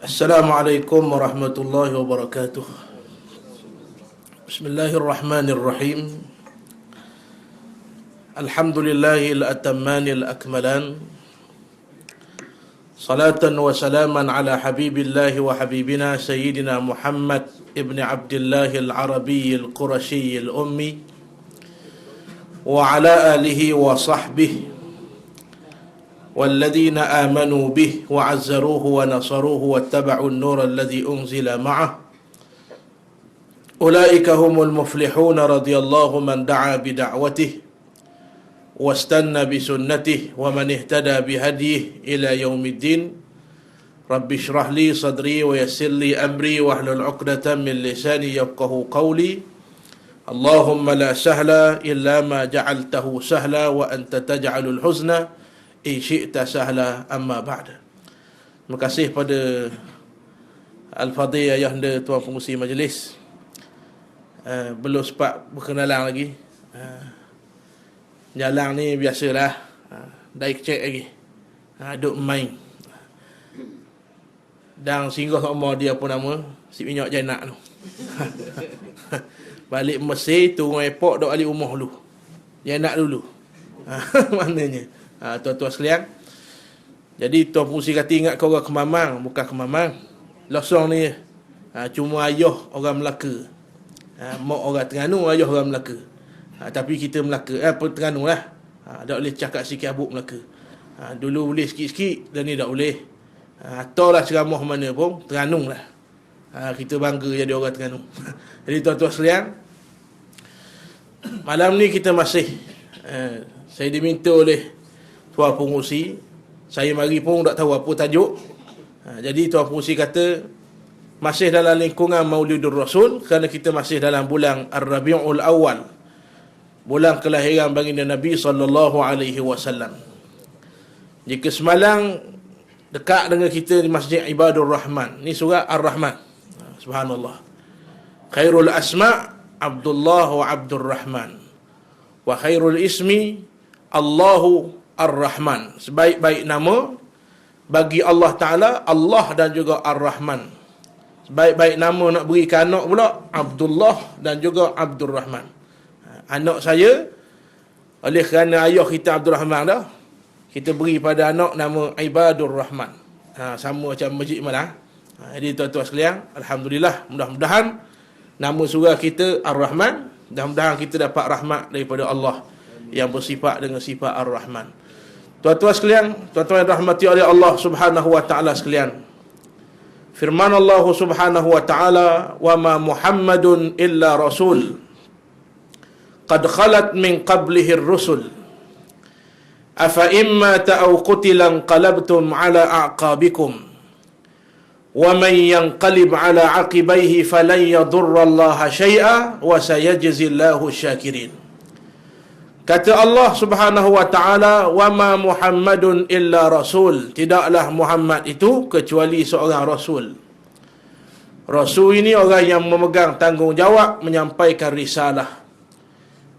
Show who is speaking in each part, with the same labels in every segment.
Speaker 1: Assalamualaikum warahmatullahi wabarakatuh. Bismillahirrahmanirrahim. Alhamdulillahil atammanil akmalan. Salatan wa salaman ala habibillahi wa habibina Sayyidina Muhammad ibn Abdillahil Arabiyyil Qurashiyyil Ummi wa ala alihi wa sahbihi والذين آمنوا به وعزروه ونصروه واتبعوا النور الذي أنزل معه أولئك هم المفلحون رضي الله من دعا بدعوته واستنى بسنته ومن اهتدى بهديه إلى يوم الدين رب اشرح لي صدري ويسر لي أمري واحلل عقدة من لساني يفقهوا قولي اللهم لا سهل إلا ما جعلته سهلا وأنت تجعل الحزن syi'ta sahla amma ba'da. Terima kasih pada Al-Fadhil Ayahanda Tuan Pengurusi Majlis. Belum sempat berkenalan lagi. Jalan ni biasalah. Dah cek lagi. Duk main. Dan singgah kat rumah dia apa nama? Si minyak Jainak tu. Balik Mesir, turun airport, duk balik rumah dulu. Jainak dulu. Maknanya. Tuan-tuan sekalian, jadi Tuan Pengurusi kata ingat kau orang Kemamang. Bukan Kemamang, Losong ni cuma ayah orang Melaka, mak orang Terengganu, ayah orang Melaka. Tapi kita Melaka, Terengganu lah. Tak boleh cakap sikit abuk Melaka. Dulu boleh sikit-sikit, dan ni tak boleh. Atau lah ceramah mana pun Terengganu lah. Kita bangga jadi orang Terengganu. Jadi tuan-tuan sekalian, malam ni kita masih saya diminta oleh Tuan Pengurusi, saya mari pun tak tahu apa tajuk. Jadi Tuan Pengurusi kata masih dalam lingkungan Maulidur Rasul, kerana kita masih dalam bulan Ar-Rabiul Awal, bulan kelahiran baginda Nabi SAW. Jika semalam dekat dengan kita di Masjid Ibadur Rahman, ni surah Ar-Rahman. Subhanallah. Khairul asma' Abdullah wa Abdur Rahman, wa khairul ismi Allahu Ar-Rahman. Sebaik-baik nama bagi Allah Ta'ala, Allah dan juga Ar-Rahman. Sebaik-baik nama nak beri ke anak pula, Abdullah dan juga Abdur Rahman. Anak saya, oleh kerana ayah kita Abdul Rahman dah, kita beri pada anak nama Ibadur Rahman. Sama macam Masjid Malah. Jadi tuan-tuan sekalian, Alhamdulillah, mudah-mudahan nama surah kita Ar-Rahman, mudah-mudahan kita dapat rahmat daripada Allah yang bersifat dengan sifat Ar-Rahman. Tuan-tuan sekalian, tuan-tuan yang rahmati oleh Allah Subhanahu wa taala sekalian. Firman Allah Subhanahu wa taala, "Wa ma Muhammadun illa rasul qad khalat min qablihi ar-rusul afa imma ta'aw qutilan qalabtum ala a'qabikum wa man yanqalib ala 'aqibaihi falan yadurra Allah syai'a wa sayajzi Allahu syakirin." Kata Allah Subhanahu wa taala, "Wa ma Muhammadun illa rasul." Tidaklah Muhammad itu kecuali seorang rasul. Rasul ini orang yang memegang tanggungjawab menyampaikan risalah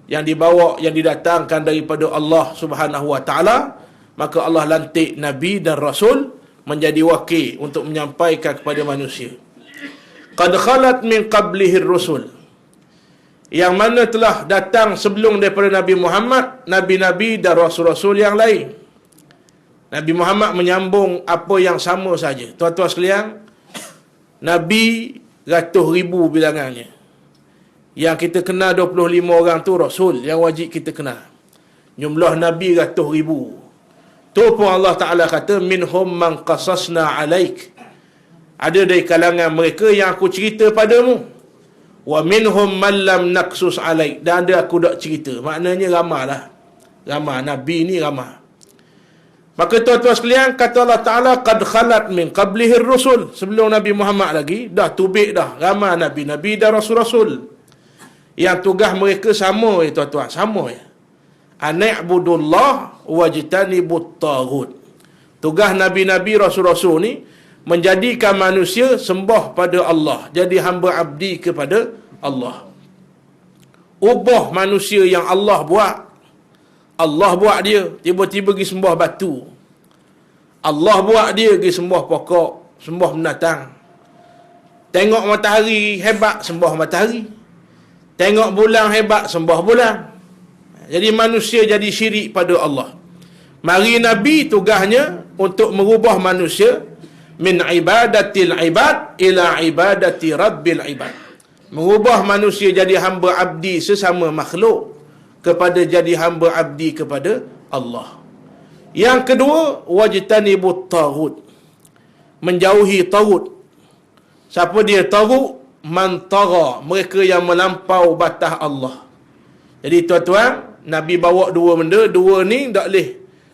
Speaker 1: yang dibawa, yang didatangkan daripada Allah Subhanahu wa taala. Maka Allah lantik nabi dan rasul menjadi wakil untuk menyampaikan kepada manusia. Qad khalat min qablihi ar-rusul, yang mana telah datang sebelum daripada Nabi Muhammad, nabi-nabi dan rasul-rasul yang lain. Nabi Muhammad menyambung apa yang sama saja. Tuan-tuan sekalian, Nabi ratus ribu bilangannya. Yang kita kenal 25 orang tu rasul yang wajib kita kenal. Jumlah Nabi ratus ribu. Tu pun Allah Ta'ala kata, "Minhum man qasasna alaik." Ada dari kalangan mereka yang aku cerita padamu. Wa minhum man lam naqsus alaik, dan ada aku tak cerita. Maknanya ramahlah. Ramah nabi ni ramah. Maka tuan-tuan sekalian, kata Allah Taala, qad khalat min qablihi ar-rusul. Sebelum Nabi Muhammad lagi dah tubik dah ramah nabi-nabi dan rasul-rasul. Yang tugas mereka sama tuan-tuan, sama ya. An'budullah wajtanibut taghut. Tugas nabi-nabi rasul-rasul ni menjadikan manusia sembah pada Allah, jadi hamba abdi kepada Allah. Ubah manusia yang Allah buat, Allah buat dia, tiba-tiba pergi sembah batu. Allah buat dia pergi sembah pokok. sembah binatang. Tengok matahari hebat, sembah matahari. Tengok bulan hebat, sembah bulan. Jadi manusia jadi syirik pada Allah. Mari Nabi tugasnya untuk merubah manusia min ibadatil ibad ila ibadati rabbil ibad. Merubah manusia jadi hamba abdi sesama makhluk kepada jadi hamba abdi kepada Allah. Yang kedua, wajtanibut taghut. Menjauhi taghut. Siapa dia taghut? Man tagha, mereka yang melampau batas Allah. Jadi tuan-tuan, Nabi bawa dua benda, dua ni tak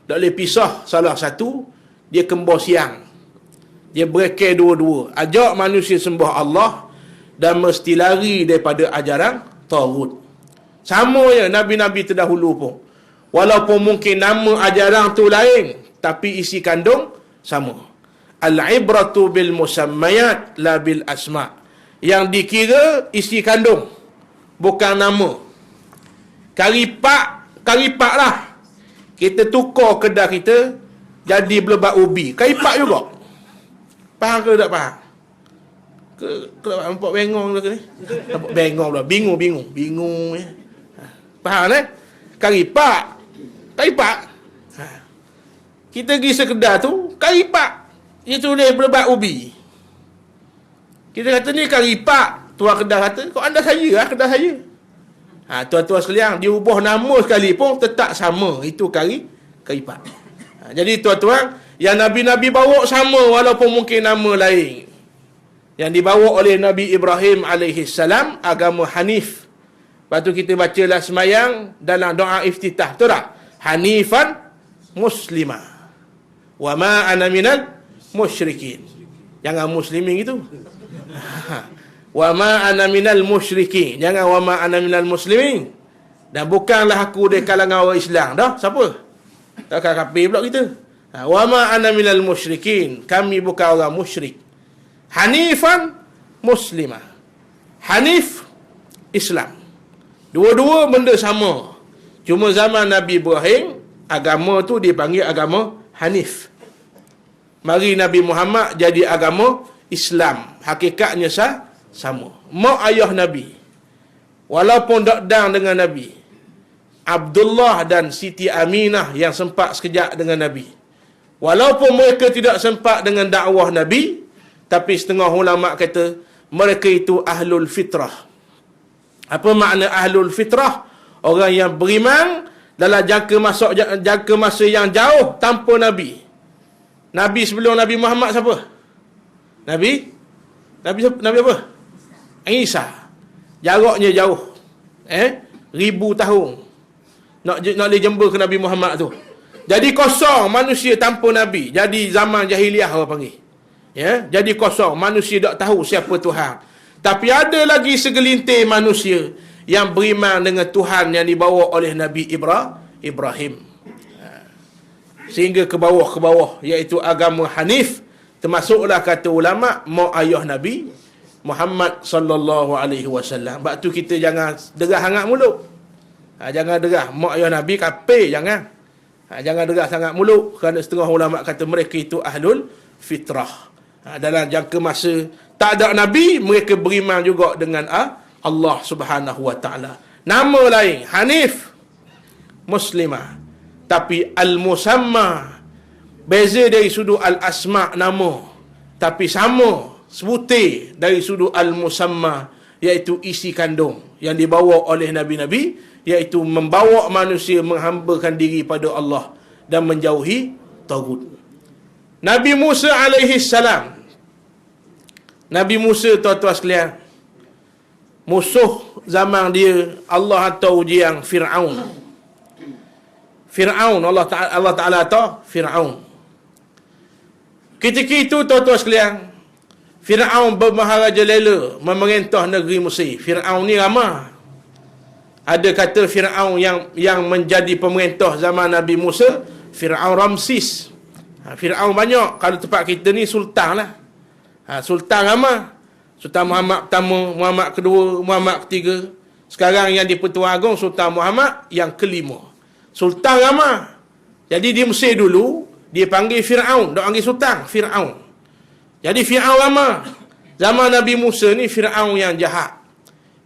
Speaker 1: boleh pisah salah satu, dia kembar siang. Dia berekir dua-dua. Ajak manusia sembah Allah dan mesti lari daripada ajaran taghut. Sama je Nabi-Nabi terdahulu pun. Walaupun mungkin nama ajaran tu lain, tapi isi kandung sama. Al-ibratu bil musammayat la bil asma'. Yang dikira isi kandung, bukan nama. Karipak lah. Kita tukar kedah kita jadi belebat ubi. Karipak juga. Faham ke tak faham? Nampak bengong ke ni? Nampak bengong pula. Bingung ya. Faham Karipak. Kita pergi sekedar tu, karipak. Dia tulis belebat ubi. Kita kata ni karipak. Tuan kedai kata, kau anda saya lah, kedai saya. Tuan-tuan sekalian, dia ubah nama sekali pun tetap sama. Itu karipak. Jadi tuan-tuan, yang Nabi-Nabi bawa sama walaupun mungkin nama lain. Yang dibawa oleh Nabi Ibrahim AS, agama Hanif. Lepas tu kita bacalah semayang dalam doa iftitah. Betul tak? Hanifan muslimah. Wa ma ana minal musyrikin. Jangan muslimin itu. Wa ma ana minal musyrikin. Jangan wa ma ana minal muslimin. Dan bukanlah aku dari kalangan orang Islam. Dah, siapa? Takkan kafir pula kita. Wa ma ana minal musyrikin. Kami bukan orang musyrik. Hanifan muslimah. Hanif Islam. Dua-dua benda sama. Cuma zaman Nabi Ibrahim, agama tu dipanggil agama Hanif. Mari Nabi Muhammad jadi agama Islam. Hakikatnya sama. Mak ayah Nabi, walaupun tak dang dengan Nabi, Abdullah dan Siti Aminah yang sempat sekejap dengan Nabi. Walaupun mereka tidak sempat dengan dakwah Nabi, tapi setengah ulama kata mereka itu ahlul fitrah. Apa makna ahlul fitrah? Orang yang beriman dalam jangka masa yang jauh tanpa Nabi. Nabi sebelum Nabi Muhammad siapa? Nabi apa? Isa. Jaraknya jauh. 1000 tahun. Nak boleh jumpa ke Nabi Muhammad tu. Jadi kosong manusia tanpa Nabi. Jadi zaman jahiliah orang panggil. Ya, jadi kosong. Manusia tak tahu siapa Tuhan. Tapi ada lagi segelintir manusia yang beriman dengan Tuhan yang dibawa oleh Nabi Ibrahim. Sehingga ke bawah, iaitu agama Hanif. Termasuklah kata ulama' mak ayah Nabi Muhammad sallallahu alaihi wasallam. Sebab tu kita jangan derah sangat mulut. Jangan derah mak ayah Nabi kafir, jangan. Jangan derah sangat mulut, kerana setengah ulama' kata mereka itu ahlul fitrah. Dalam jangka masa tak ada Nabi, mereka beriman juga dengan Allah Subhanahu wa taala. Nama lain Hanif Muslimah, tapi al-musamma beza dari sudut al-asma' nama, tapi sama sebutir dari sudut al-musamma, iaitu isi kandung yang dibawa oleh nabi-nabi, iaitu membawa manusia menghambakan diri pada Allah dan menjauhi tagut. Nabi Musa alaihi salam. Nabi Musa, tuan-tuan sekalian, musuh zaman dia, Allah hantar ujian Fir'aun. Allah Ta'ala hantar Fir'aun. Ketika itu, tuan-tuan sekalian, Fir'aun bermaharaja lela memerintah negeri Mesir. Fir'aun ni ramah. Ada kata Fir'aun yang menjadi pemerintah zaman Nabi Musa, Fir'aun Ramsis. Fir'aun banyak. Kalau tempat kita ni sultan lah. Sultan ramah. Sultan Muhammad pertama, Muhammad kedua, Muhammad ketiga. Sekarang yang di-Pertuan Agong Sultan Muhammad yang kelima. Sultan ramah. Jadi di Mesir dulu dia panggil Fir'aun, dia panggil sultan Fir'aun. Jadi Fir'aun lama. Zaman Nabi Musa ni Fir'aun yang jahat,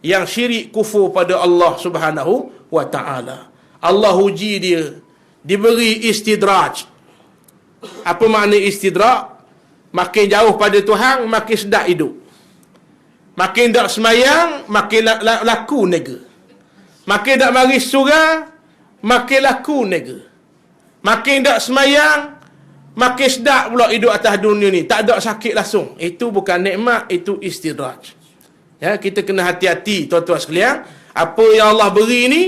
Speaker 1: yang syirik kufur pada Allah Subhanahu wa ta'ala. Allah uji dia, diberi istidraj. Apa makna istidraj? Makin jauh pada Tuhan, makin sedap hidup. Makin tak semayang, makin laku nega. Makin tak mari surga, makin laku nega. Makin tak semayang, makin sedap pula hidup atas dunia ni. Tak ada sakit langsung. Itu bukan nikmat, itu istidraj. Ya, kita kena hati-hati tuan-tuan sekalian. Apa yang Allah beri ni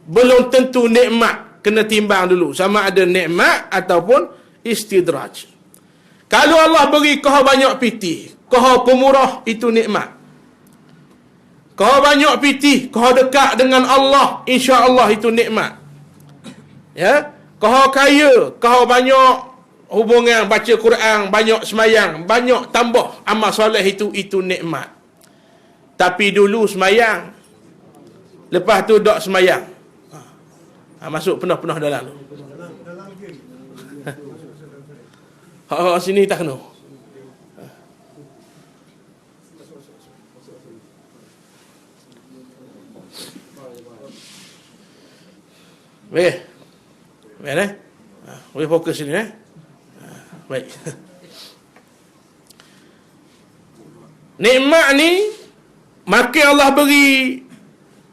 Speaker 1: belum tentu nikmat. Kena timbang dulu sama ada nikmat ataupun istidraj. Kalau Allah beri kau banyak piti, kau pemurah, itu nikmat. Kau banyak piti, kau dekat dengan Allah, insya-Allah itu nikmat. Ya, kau kaya, kau banyak hubungan, baca Quran, banyak semayang, banyak tambah amal soleh, itu nikmat. Tapi dulu semayang, lepas tu tak semayang. Masuk penuh-penuh dalam tu. Sini tak kena. Baik. Baik, boleh fokus sini, baik. Nikmat ni, makin Allah beri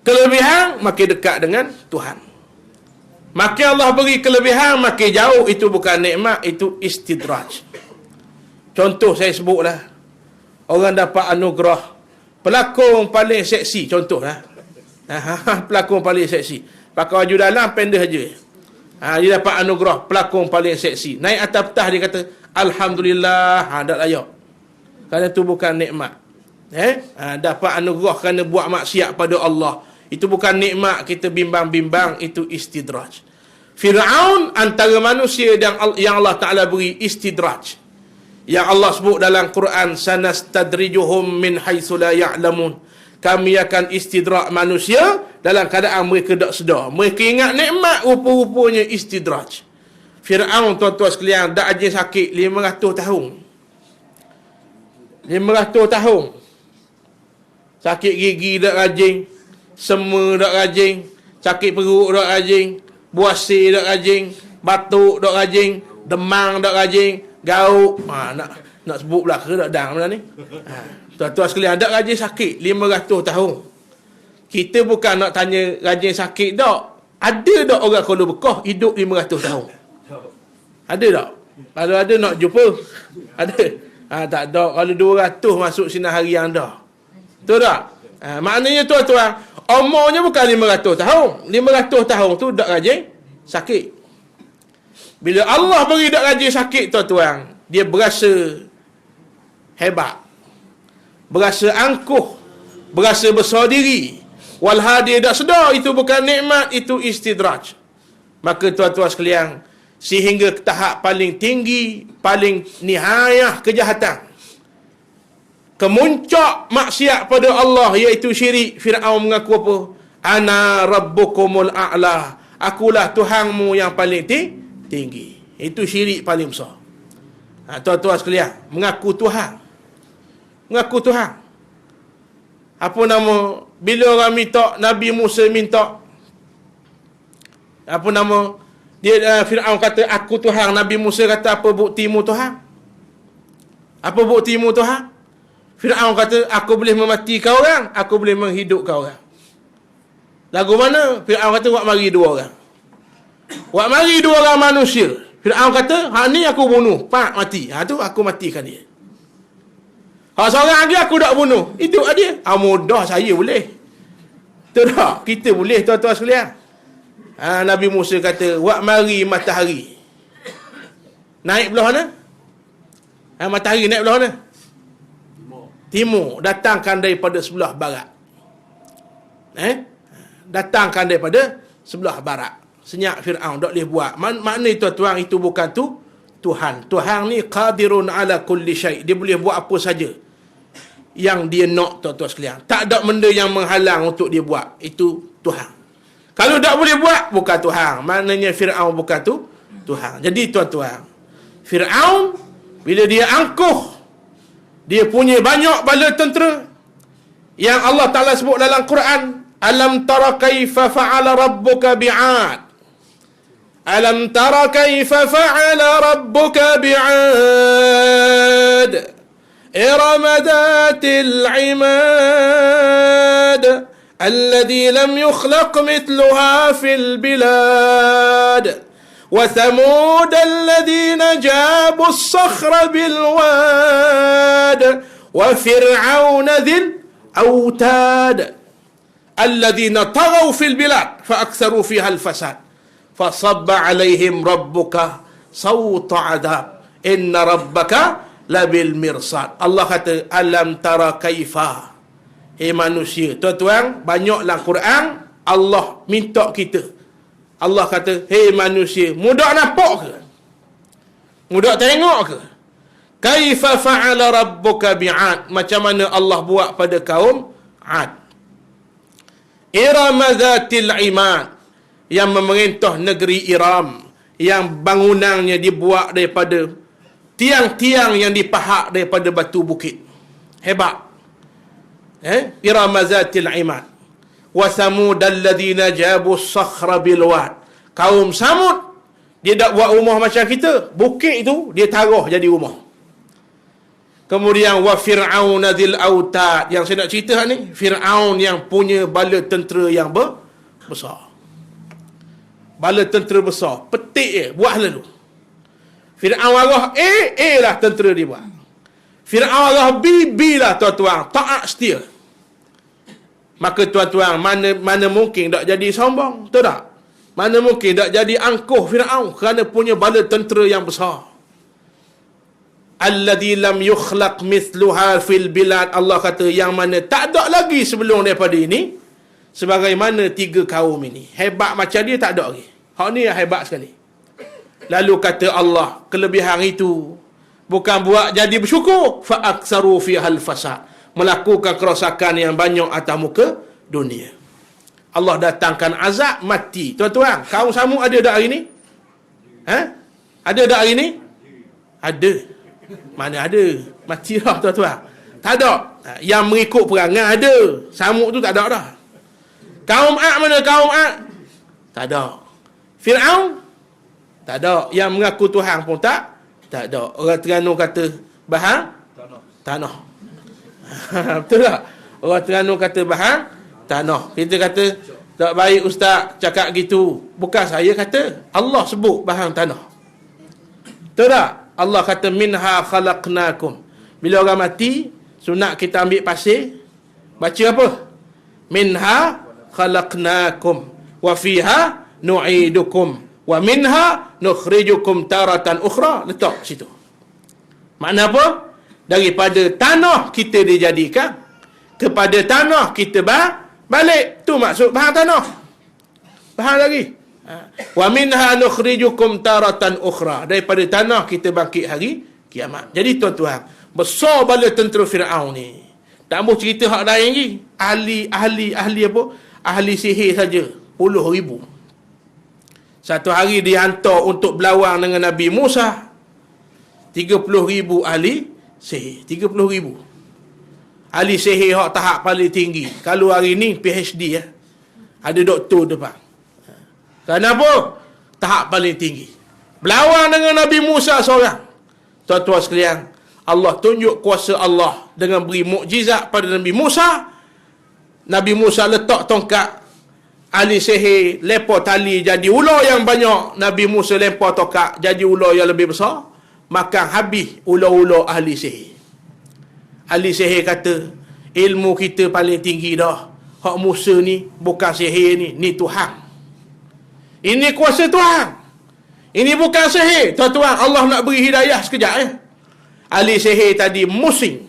Speaker 1: kelebihan, makin dekat dengan Tuhan. Makin Allah beri kelebihan, makin jauh. Itu bukan nikmat, itu istidraj. Contoh saya sebutlah. Orang dapat anugerah pelakon paling seksi, contohlah. Pelakon paling seksi, pakai baju dalam pendek saja. Dia dapat anugerah pelakon paling seksi. Naik atas petah dia kata alhamdulillah, tak layak. Kerana itu bukan nikmat. Dapat anugerah kerana buat maksiat pada Allah. Itu bukan nikmat, kita bimbang-bimbang, itu istidraj. Fir'aun antara manusia yang Allah Ta'ala beri istidraj. Yang Allah sebut dalam Quran, sanastadrijuhum min haitsu la ya'lamun. Kami akan istidraj manusia dalam keadaan mereka tak sedar. Mereka ingat nikmat, rupa-rupanya istidraj. Fir'aun, tuan-tuan sekalian, dak aja sakit 500 tahun. 500 tahun. Sakit gigi dak rajin, semua dak rajin, sakit perut dak rajin, buasir dak rajin, batuk dak rajin, demam dak rajin, gauk. Nak sebut pula ke dak dang mana ni? Tuan-tuan sekalian, dak rajin sakit 500 tahun. Kita bukan nak tanya rajin sakit tak. Ada tak orang kalau bekah hidup 500 tahun? Ada tak? Kalau ada nak jumpa? Ada. Tak ada. Kalau 200 masuk sinar harian dah. Betul tak? Maknanya tuan-tuan, umurnya bukan 500 tahun. 500 tahun tu tak rajin sakit. Bila Allah beri tak rajin sakit, tuan-tuan, dia berasa hebat, berasa angkuh, berasa besar diri. Walhal dia tak sedar itu bukan nikmat, itu istidraj. Maka tuan-tuan sekalian, sehingga ke tahap paling tinggi, paling nihayah kejahatan, kemuncak maksiat pada Allah, iaitu syirik, Fir'aun mengaku apa? Ana rabbukumul a'la. Akulah Tuhanmu yang paling tinggi. Itu syirik paling besar. Tuan-tuan sekalian, mengaku Tuhan. Mengaku Tuhan. Apa nama? Bila orang minta, Nabi Musa minta, apa nama? Fir'aun kata, aku Tuhan. Nabi Musa kata, apa buktimu Tuhan? Apa buktimu Tuhan? Fir'aun kata, aku boleh mematikan orang, aku boleh menghidupkan orang. Lagu mana? Fir'aun kata, wak mari 2 orang. Wak mari 2 orang manusia. Fir'aun kata, hak ni aku bunuh, pak mati. Tu aku matikan dia. Hak seorang lagi aku tak bunuh, hidup dia. Mudah saya boleh. Betul tak? Kita boleh, tuan-tuan sekalian. Nabi Musa kata, wak mari matahari. Naik belah mana? Matahari naik belah mana? Timur. Datangkan daripada sebelah barat. Datangkan daripada sebelah barat. Senyap Fir'aun, tak boleh buat. Makna tuan-tuan, itu bukan Tuhan. Tuhan ni qadirun ala kulli syai'. Dia boleh buat apa saja yang dia nak, tuan-tuan sekalian. Tak ada benda yang menghalang untuk dia buat. Itu Tuhan. Kalau tak boleh buat, bukan Tuhan. Maknanya Fir'aun bukan Tuhan. Jadi tuan-tuan, Fir'aun bila dia angkuh, Dia punya banyak bala tentera yang Allah Ta'ala sebut dalam Quran. Alam tara kaifa fa'ala rabbuka bi'ad. Alam tara kaifa fa'ala rabbuka bi'ad. إرم ذات العماد الذي لم يخلق مثلها في البلاد وثمود الذين جابوا الصخر بالواد وفرعون ذي الأوتاد الذين طغوا في البلاد فأكثروا فيها الفساد فصب عليهم ربك صوت عذاب إن ربك labil mirsad. Allah kata alam tara kaifa. Manusia, tuan-tuan, banyaklah Quran Allah minta kita. Allah kata, manusia, mudah nampak ke? Mudah tengok ke? Kaifa fa'ala rabbuka bi'ad. Macam mana Allah buat pada kaum Ad. Iram zatil imad, yang memerintah negeri Iram, yang bangunannya dibuat daripada tiang-tiang yang dipahak daripada batu bukit. Hebat. Iram zatil imad. Wa samud alladhina jabu as-sakhra bil wad. Kaum Samud, dia tak buat rumah macam kita. Bukit itu dia taruh jadi rumah. Kemudian wa fir'aun dzil autad, yang saya nak cerita ni, Firaun yang punya bala tentera yang besar. Bala tentera besar, petik je, buat lalu. Fir'aun arah A lah tentera dia buat. Fir'aun arah B lah tuan-tuan. Taat setia. Maka tuan-tuan, mana mungkin tak jadi sombong? Betul tak? Mana mungkin tak jadi angkuh Fir'aun kerana punya bala tentera yang besar. Alladhi lam yukhlaq mithluha fil bilad. Allah kata yang mana tak ada lagi sebelum daripada ini. Sebagaimana 3 kaum ini. Hebat macam dia tak ada lagi. Hak ni yang hebat sekali. Lalu kata Allah, kelebihan itu bukan buat jadi bersyukur, fa aktsaru fihal fasad, melakukan kerosakan yang banyak atas muka dunia. Allah datangkan azab mati. Tuan-tuan, kaum Samud ada tak hari ni? Ada tak hari ni? Ada. Mana ada? Mati dah tuan-tuan. Tak ada. Yang mengikut perangai ada. Samud tu tak ada dah. Kaum Ad mana kaum Ad? Tak ada. Fir'aun? Tak ada. Yang mengaku Tuhan pun tak ada. Orang Terengganu kata bahan tanah. Betul tak? Orang Terengganu kata bahan tanah. Kita kata tak baik ustaz cakap gitu. Bukan saya kata, Allah sebut bahan tanah. Betul tak? Allah kata minha khalaqnakum. Bila orang mati, sunat kita ambil pasir, baca apa? Minha khalaqnakum wa fiha nu'idukum wa minha nukhrijukum taratan ukhra. Letak situ. Makna apa? Daripada tanah kita dijadikan, kepada tanah kita balik. Tu maksud bahan tanah. Bahan lagi. Wa minha nukhrijukum taratan ukhra. Daripada tanah kita bangkit hari kiamat. Jadi tuan-tuan, besar bala tentera Firaun ni. Tak mahu cerita hak lain lagi. Ahli apa? Ahli sihir saja 10,000. Satu hari dihantar untuk berlawan dengan Nabi Musa. 30,000 ahli sihir. 30,000. Ahli sihir hak tahap paling tinggi. Kalau hari ni PhD ya. Ada doktor depan. Kenapa? Tahap paling tinggi. Berlawan dengan Nabi Musa seorang. Tuan-tuan sekalian, Allah tunjuk kuasa Allah dengan beri mukjizat pada Nabi Musa. Nabi Musa letak tongkat, ahli sihir lempar tali jadi ular yang banyak. Nabi Musa lempar tongkat jadi ular yang lebih besar. Makan habis ular-ular ahli sihir. Ahli sihir kata, ilmu kita paling tinggi dah. Hak Musa ni bukan sihir ni Tuhan. Ini kuasa Tuhan. Ini bukan sihir. Tuan-tuan, Allah nak beri hidayah sekejap ya. Ahli sihir tadi musing.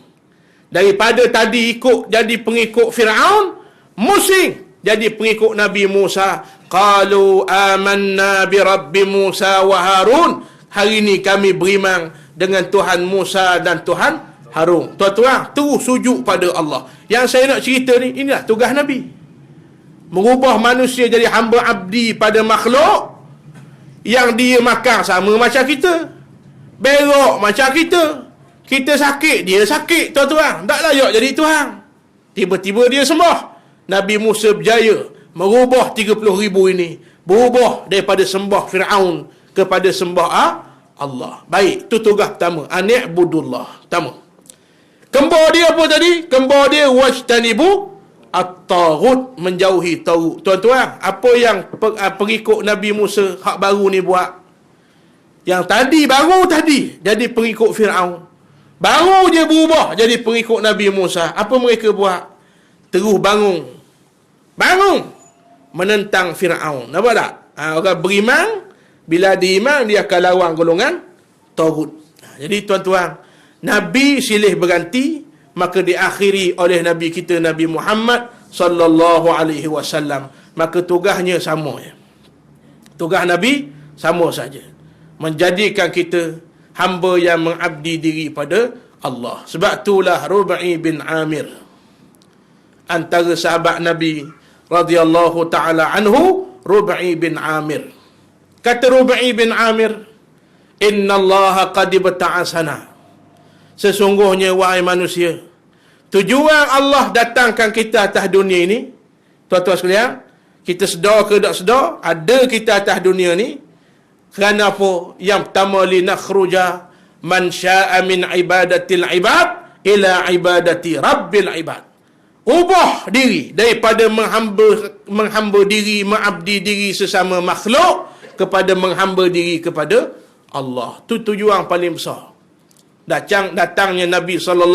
Speaker 1: Daripada tadi ikut jadi pengikut Firaun, musing jadi pengikut Nabi Musa. Qalu amanna bi rabbi Musa wa Harun. Hari ini kami beriman dengan Tuhan Musa dan Tuhan Harun. Tuan-tuan, terus sujud pada Allah. Yang saya nak cerita ni, inilah tugas Nabi. Mengubah manusia jadi hamba abdi pada makhluk yang dia makan sama macam kita, berok macam kita, Kita sakit, dia sakit tuan-tuan. Tak layak jadi Tuhan. Tiba-tiba dia sembah. Nabi Musa berjaya merubah 30,000 ini. Berubah daripada sembah Fir'aun kepada sembah Allah. Baik, itu tugas pertama. Ani'budullah. Pertama. Kembar dia apa tadi? Kembar dia wajtanibu at-taghut, menjauhi taghut. Tuan-tuan, apa yang pengikut Nabi Musa hak baru ni buat? Yang tadi, baru tadi jadi pengikut Fir'aun. Baru je berubah jadi pengikut Nabi Musa. Apa mereka buat? Terus bangun. Menentang Fir'aun. Nampak tak? Orang beriman, bila diiman, dia akan lawan golongan taghut. Jadi tuan-tuan, Nabi silih berganti, maka diakhiri oleh Nabi kita Nabi Muhammad sallallahu alaihi wasallam. Maka tugasnya sama ya. Tugas Nabi sama saja. Menjadikan kita hamba yang mengabdi diri pada Allah. Sebab itulah Rubai bin Amir, antara sahabat Nabi radhiyallahu taala anhu, Rubai bin Amir. Kata Rubai bin Amir, "Innallaha qad ibta'asana." Sesungguhnya wahai manusia, tujuan Allah datangkan kita atas dunia ini, tuan-tuan sekalian, kita sedar ke tak sedar, ada kita atas dunia ni kerana apa? Yang pertama, linakhruja man sya'a min ibadatil ibad ila ibadati rabbil ibad. Ubah diri daripada menghamba diri, mengabdi diri sesama makhluk, kepada menghamba diri kepada Allah. Itu tujuan paling besar datangnya Nabi SAW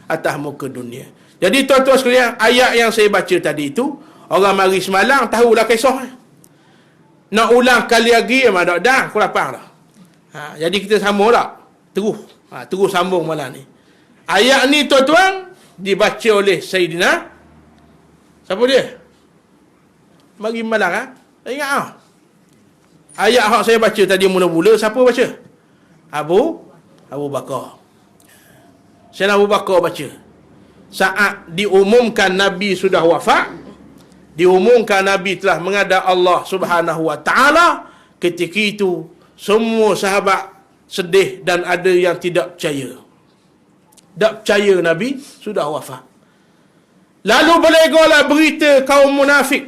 Speaker 1: atas muka dunia. Jadi tuan-tuan sekalian, ayat yang saya baca tadi itu, orang mari semalam tahulah kisah. Nak ulang kali lagi memang dah aku lapang dah. Jadi kita sambung tak? Terus sambung malam ni. Ayat ni tuan-tuan dibaca oleh Sayyidina, siapa dia? Mari malam ingat ayat yang saya baca tadi mula-mula, siapa baca? Abu Bakar. Sayyidina Abu Bakar baca. Saat diumumkan Nabi sudah wafat, diumumkan Nabi telah menghadap Allah Subhanahu wa taala, ketika itu semua sahabat sedih dan ada yang tidak percaya. Tak percaya Nabi sudah wafat. Lalu berlegarlah berita kaum munafik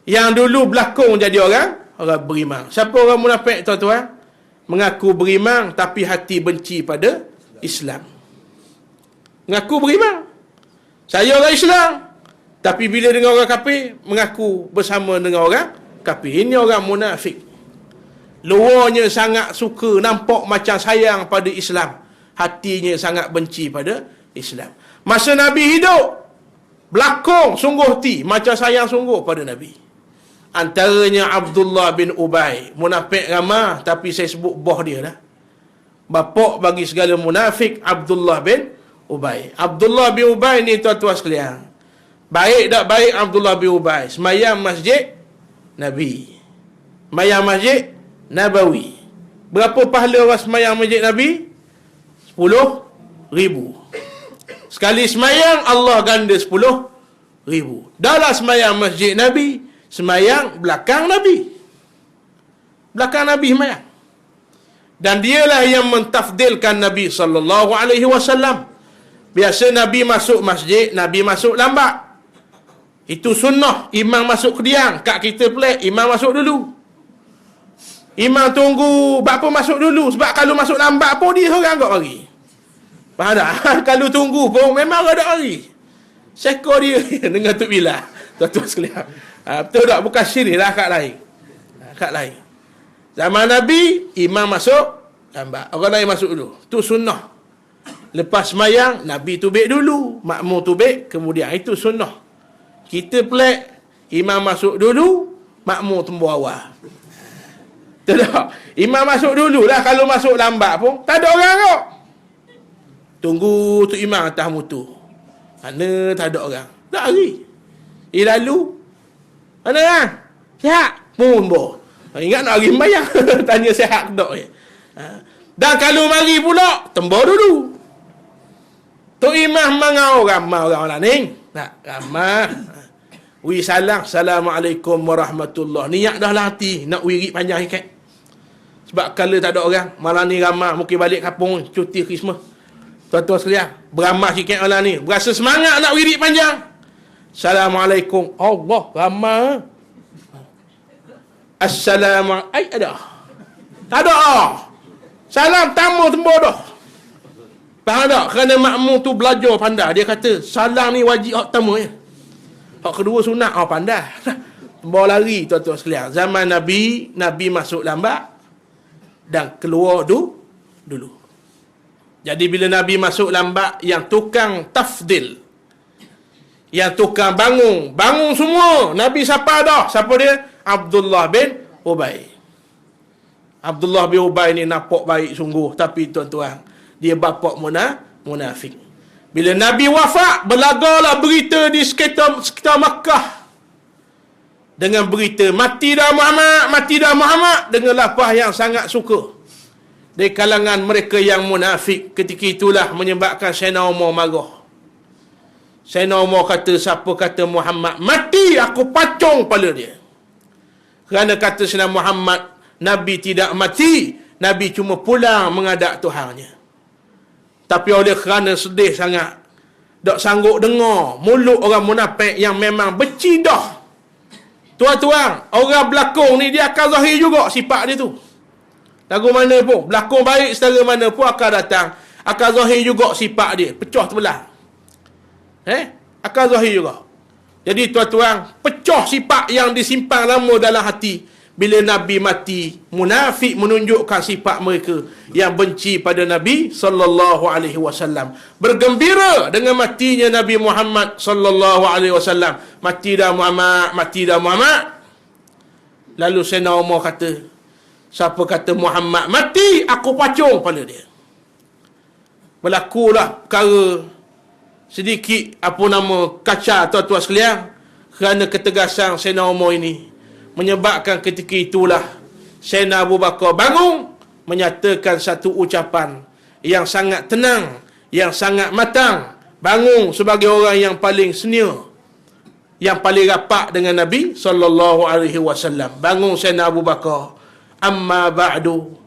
Speaker 1: yang dulu berlakon jadi orang beriman. Siapa orang munafik tuan-tuan? Mengaku beriman tapi hati benci pada Islam. Mengaku beriman, saya orang Islam, tapi bila dengan orang kafir, mengaku bersama dengan orang kafir. Ini orang munafik. Luarnya sangat suka, nampak macam sayang pada Islam, hatinya sangat benci pada Islam. Masa Nabi hidup, berlakon sungguh hati, macam sayang sungguh pada Nabi. Antaranya Abdullah bin Ubay, munafik ramah, tapi saya sebut boh dia dah. Bapak bagi segala munafik, Abdullah bin Ubay. Abdullah bin Ubay ni tuan-tuan sekalian, baik tak baik Abdullah bin Ubay? Semayang masjid Nabi, semayang masjid Nabawi. Berapa pahala orang semayang masjid Nabi? 10,000. Sekali semayang Allah ganda 10,000. Dalam semayang masjid Nabi, semayang belakang Nabi. Belakang Nabi semayang. Dan dialah yang mentafdilkan Nabi SAW. Biasa Nabi masuk masjid, Nabi masuk lambat. Itu sunnah. Imam masuk kediang. Kat kita pelik, imam masuk dulu. Imam tunggu berapa masuk dulu. Sebab kalau masuk lambat pun dia seorang agak lari. Faham tak? Kalau tunggu pun memang ada lari. Sekor dia dengan Tok Bilal. Tuan-tuan sekalian. Betul tak? Bukan syirik lah, akad lain. Akad lain. Zaman Nabi, imam masuk lambat, orang lain masuk dulu. Itu sunnah. Lepas semayang, Nabi tubik dulu, makmum tubik, kemudian. Itu sunnah. Kita pelik, imam masuk dulu, makmum tembus awal. Betul tak? Imam masuk dulu lah. Kalau masuk lambat pun, tak ada orang kok. Tunggu tu imam atas mutu. Mana tak ada orang. Tak lari. Lalu, mana kan? Sihat? Pun boh. Ingat nak pergi sembahyang. Tanya sihat ke tak? Dan kalau mari pula, tembak dulu. Tok Imam mengau ramai orang lain. Nak ramai. Wi salam. Assalamualaikum warahmatullahi. Niat dah lah hati. Nak wirid panjang ikat. Sebab kala tak ada orang. Malam ni ramai, mungkin balik kampung cuti Christmas. Tuan-tuan sekalian, beramah sikit malam ni. Berasa semangat nak wirid panjang. Assalamualaikum. Allah, ramai. Assalamualaikum. Ada. Tak ada. Salam tamu tembur dah. Faham tak? Kerana makmum tu belajar pandai. Dia kata, salam ni wajib hak pertama ya. Hak kedua sunat. Pandai. Tembur lari tuan-tuan sekalian. Zaman Nabi, Nabi masuk lambat dan keluar dulu. Jadi bila Nabi masuk lambat, yang tukang tafdil, yang tukang bangun semua. Nabi siapa dah? Siapa dia? Abdullah bin Ubay. Abdullah bin Ubay ni nampak baik sungguh, tapi tuan-tuan, dia bapa munafik. Bila Nabi wafat, berlagalah berita di sekitar Makkah dengan berita mati dah Muhammad, dengan lafaz yang sangat suka dari kalangan mereka yang munafik. Ketika itulah menyebabkan Sayyidina Umar marah. Sayyidina Umar kata, siapa kata Muhammad mati, aku pacung kepala dia. Kerana kata Sayyidina Muhammad, Nabi tidak mati, Nabi cuma pulang menghadap Tuhannya. Tapi oleh kerana sedih sangat, tak sanggup dengar mulut orang munafik yang memang bercidah. Tuan-tuan, orang berlakon ni dia akan zahir juga sifat dia tu. Lagu mana pun, berlakon baik setara mana pun akan datang, akan zahir juga sifat dia, pecah terbelah. Akan zahir juga. Jadi tuan-tuan, pecah sifat yang disimpan lama dalam hati. Bila Nabi mati, munafik menunjukkan sifat mereka yang benci pada Nabi sallallahu alaihi wasallam. Bergembira dengan matinya Nabi Muhammad sallallahu alaihi wasallam. Mati dah Muhammad. Lalu Sayyidina Umar kata, siapa kata Muhammad mati, aku pacung kepala dia. Berlakulah perkara sedikit kaca tuan-tuan sekalian, kerana ketegasan Sayyidina Umar ini menyebabkan ketika itulah Sayyidina Abu Bakar bangun menyatakan satu ucapan yang sangat tenang, yang sangat matang. Bangun sebagai orang yang paling senior, yang paling rapat dengan Nabi sallallahu alaihi wasallam. Bangun Sayyidina Abu Bakar, amma ba'du,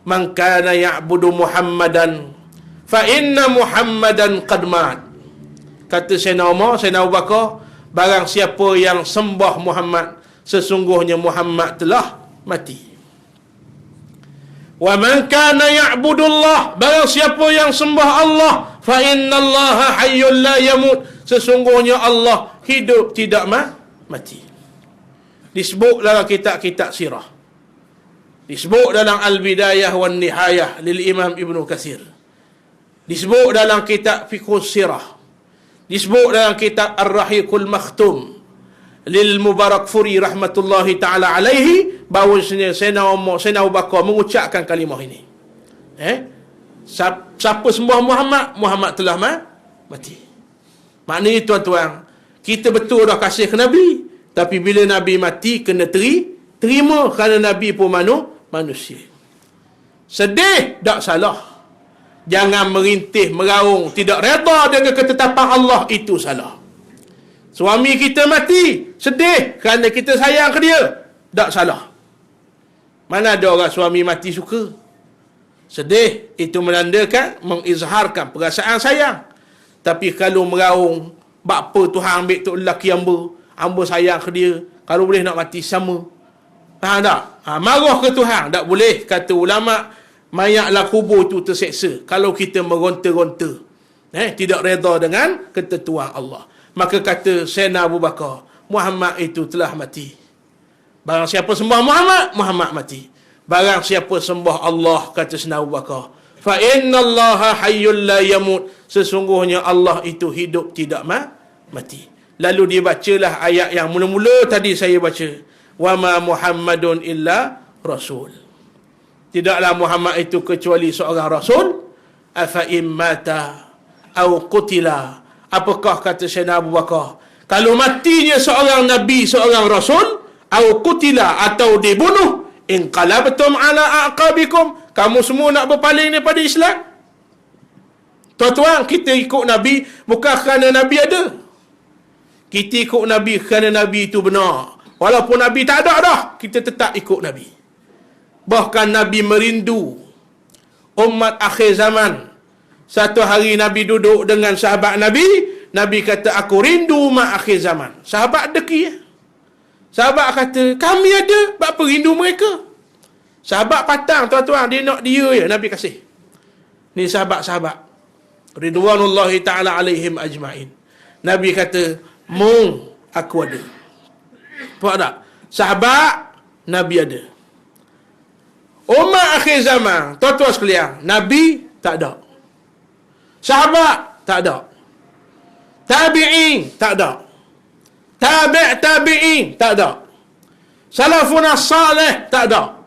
Speaker 1: man kana ya'budu Muhammadan fa inna Muhammadan qad mat. Kata Sayyidina Umar, Sayyidina Abu Bakar, barang siapa yang sembah Muhammad, sesungguhnya Muhammad telah mati. Wa man kana ya'budullah, barang siapa yang sembah Allah, fa innallaha hayyul la yamut, sesungguhnya Allah hidup tidak mati. Disebut dalam kitab-kitab sirah. Disebut dalam Al-Bidayah wan Nihayah lil Imam Ibnu Katsir. Disebut dalam kitab Fiqhus Sirah. Disebut dalam kitab Ar-Rahiqul Makhtum lil Mubarakfuri rahmatullahi ta'ala alaihi, bahawa Sayyidina Abu Bakar mengucapkan kalimah ini. Siapa sembah Muhammad, Muhammad telah mati. Maknanya tuan-tuan, kita betul dah kasih ke Nabi, tapi bila Nabi mati, kena terima, kerana Nabi pun manusia. Sedih, tak salah. Jangan merintih, meraung, tidak reda dengan ketetapan Allah, itu salah. Suami kita mati, sedih kerana kita sayang ke dia, tak salah. Mana ada orang suami mati suka? Sedih, itu menandakan, mengizharkan perasaan sayang. Tapi kalau meraung, bapa Tuhan ambil tu lelaki hamba sayang ke dia, kalau boleh nak mati sama. Faham tak? Marah ke Tuhan? Tak boleh. Kata ulama', mayatlah kubur tu terseksa kalau kita meronta-ronta, tidak reda dengan ketentuan Allah. Maka kata Sayyidina Abu Bakar, Muhammad itu telah mati. Barang siapa sembah Muhammad, Muhammad mati. Barang siapa sembah Allah, kata Sayyidina Abu Bakar, fa innallaha hayyul la yamut, sesungguhnya Allah itu hidup tidak mati. Lalu dia bacalah ayat yang mula-mula tadi saya baca, wa ma Muhammadun illa rasul. Tidaklah Muhammad itu kecuali seorang rasul. Afa immata au qutila, apakah kata Sayyidina Abu Bakar, kalau matinya seorang nabi, seorang rasul, au qutila, atau dibunuh, inqalabtum ala aqabikum, kamu semua nak berpaling daripada Islam. Tuan-tuan, kita ikut Nabi bukan kerana Nabi ada. Kita ikut Nabi kerana Nabi itu benar. Walaupun Nabi tak ada dah, kita tetap ikut Nabi. Bahkan Nabi merindu umat akhir zaman. Satu hari Nabi duduk dengan sahabat Nabi. Nabi kata, aku rindu umat akhir zaman. Sahabat deki. Sahabat kata, kami ada, apa rindu mereka? Sahabat patang, tuan-tuan, dia nak dia je, Nabi kasih. Ni sahabat-sahabat ridwanullahi ta'ala alaihim ajma'in. Nabi kata, mung aku ada. Faham tak? Sahabat, Nabi ada. Umat akhir zaman, tuan-tuan sekalian, Nabi tak ada. Sahabat, tak ada. Tabi'in, tak ada. Tabi'in, tak ada. Salafun salih, tak ada.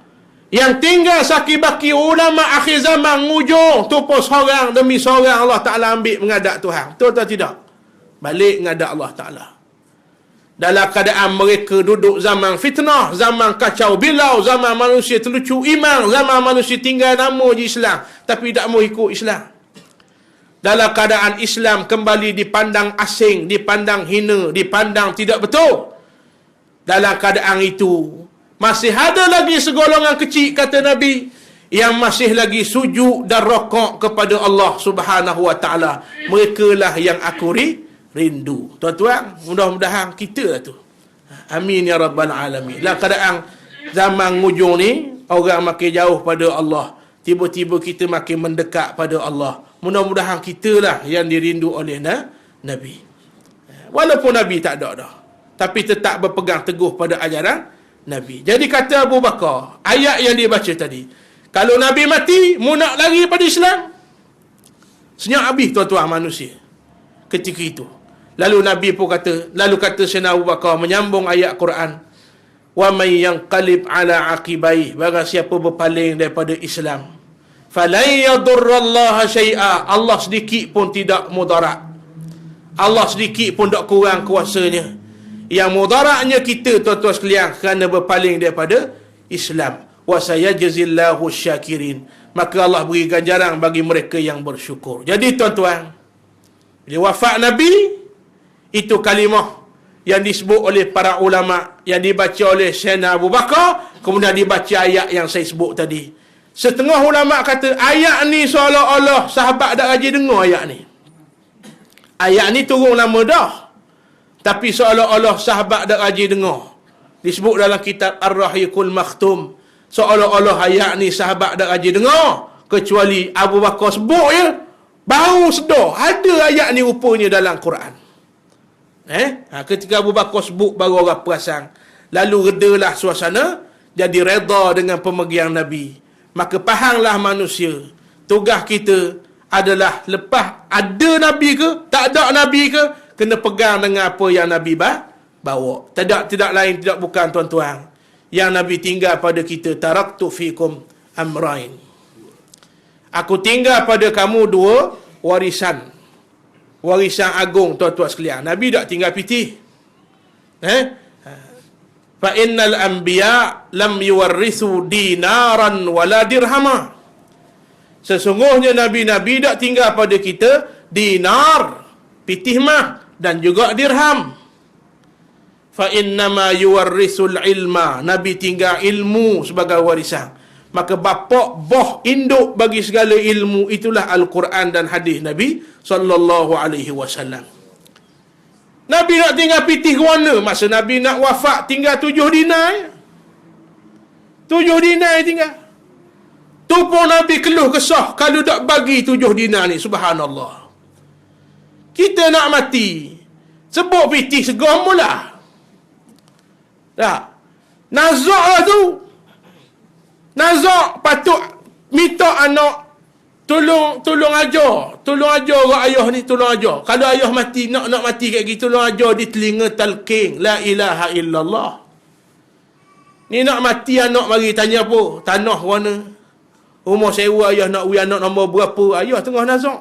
Speaker 1: Yang tinggal saki-baki ulama akhir zaman ngujung, tupu seorang demi seorang Allah Ta'ala ambil mengadap Tuhan. Betul atau tidak? Balik mengadap Allah Ta'ala. Dalam keadaan mereka duduk zaman fitnah, zaman kacau bilau, zaman manusia terlucu iman, zaman manusia tinggal nama je Islam, tapi tak mau ikut Islam. Dalam keadaan Islam kembali dipandang asing, dipandang hina, dipandang tidak betul. Dalam keadaan itu, masih ada lagi segolongan kecil, kata Nabi, yang masih lagi sujud dan rokok kepada Allah Subhanahu wa ta'ala. Mereka lah yang aku rindu. Tuan-tuan, mudah-mudahan kita lah tu. Amin ya rabbal alamin. Dalam keadaan zaman hujung ni, orang makin jauh pada Allah. Tiba-tiba kita makin mendekat pada Allah. Mudah-mudahan kita lah yang dirindu oleh Nabi. Walaupun Nabi tak ada dah, tapi tetap berpegang teguh pada ajaran Nabi. Jadi kata Abu Bakar, ayat yang dia baca tadi, kalau Nabi mati, mu nak lari pada Islam? Senyap habis tuan-tuan manusia ketika itu. Lalu Nabi pun kata, Sayyidina Abu Bakar menyambung ayat Quran, wa may yanqalib ala aqibai, barang siapa berpaling daripada Islam, falan yadurrallaha syai'a, Allah sedikit pun tidak mudarat. Allah sedikit pun tak kurang kuasanya. Yang mudaratnya kita, tuan-tuan sekalian, kerana berpaling daripada Islam. Wa sayajzillahu syakirin, maka Allah beri ganjaran bagi mereka yang bersyukur. Jadi tuan-tuan, bila wafat Nabi, itu kalimah yang disebut oleh para ulama, yang dibaca oleh Sayyidina Abu Bakar, kemudian dibaca ayat yang saya sebut tadi. Setengah ulama kata ayat ni seolah-olah sahabat dah rajin dengar ayat ni. Ayat ni turun lama dah, tapi seolah-olah sahabat dah rajin dengar. Disebut dalam kitab Ar-Rahiqul Makhtum, seolah-olah ayat ni sahabat dah rajin dengar, kecuali Abu Bakar sebut je, baru sedar ada ayat ni rupanya dalam Quran. Ketika Abu Bakar sebut, baru orang perasan. Lalu redalah suasana, jadi reda dengan pemegian Nabi. Maka fahamlah manusia, tugas kita adalah lepas ada Nabi ke, tak ada Nabi ke, kena pegang dengan apa yang Nabi bawa. Tidak lain, tidak bukan tuan-tuan. Yang Nabi tinggal pada kita, taraktu fikum amrain. Aku tinggal pada kamu dua warisan. Warisan agung, tuan-tuan sekalian. Nabi tak tinggal pitih. Fa innal anbiya lam yuwarrithu dinaran wala dirhama. Sesungguhnya nabi-nabi tak tinggal pada kita dinar, pitih mah, dan juga dirham. Fa innama yuwarrisul ilma, nabi tinggal ilmu sebagai warisan. Maka bapak boh induk bagi segala ilmu itulah Al-Quran dan hadis Nabi sallallahu alaihi wasallam. Nabi nak tinggal pitih ke mana? Masa Nabi nak wafat tinggal 7 dinar. 7 dinar tinggal. Tu pun Nabi keluh kesah kalau tak bagi 7 dinar ni. Subhanallah. Kita nak mati, sebut pitih segam mula. Tak. Nazak lah tu. Nazak patut minta anak Tolong ajar orang ayah ni, tolong ajar. Kalau ayah mati, nak mati kat gitu, tolong ajar di telinga talqin la ilaha illallah. Ni nak mati anak mari tanya apa? Tanah mana? Rumah sewa ayah nak uya anak nombor berapa? Ayah tengah nazak.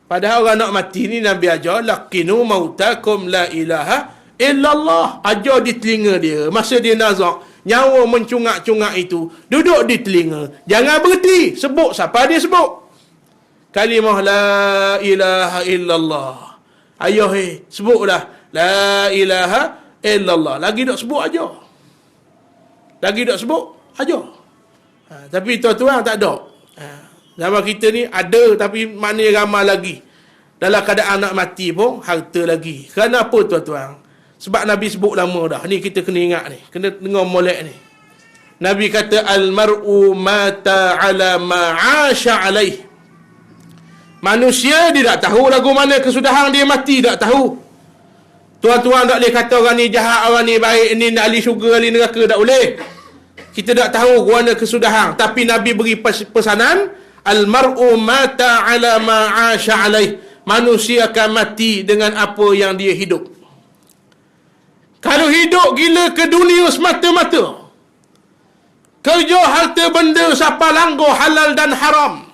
Speaker 1: Padahal orang nak mati ni Nabi ajar laqinu mautakum la ilaha illallah. Ajar di telinga dia masa dia nazak. Nyawa mencungak-cungak itu duduk di telinga. Jangan berhenti. Sebut siapa dia sebut. Kalimah la ilaha illallah. Ayah sebutlah la ilaha illallah. Lagi tak sebut aja. Lagi tak sebut ajar. Tapi tuan-tuan tak ada. Zaman kita ni ada, tapi mana ramai lagi. Dalam keadaan nak mati pun harta lagi. Kenapa tuan-tuan? Sebab Nabi sebut lama dah. Ni kita kena ingat ni, kena dengar molek ni. Nabi kata al-mar'u mata ala ma'asha alaih. Manusia dia tak tahu lagu mana kesudahan dia mati, tak tahu. Tuan-tuan tak boleh kata orang ni jahat, orang ni baik, ni nak ahli syurga, ahli neraka, tak boleh. Kita tak tahu mana kesudahan. Tapi Nabi beri pesanan, al-mar'u mata ala ma'asha alaih. Manusia akan mati dengan apa yang dia hidup. Kalau hidup gila ke dunia semata-mata, kerja harta benda siapa langgar halal dan haram,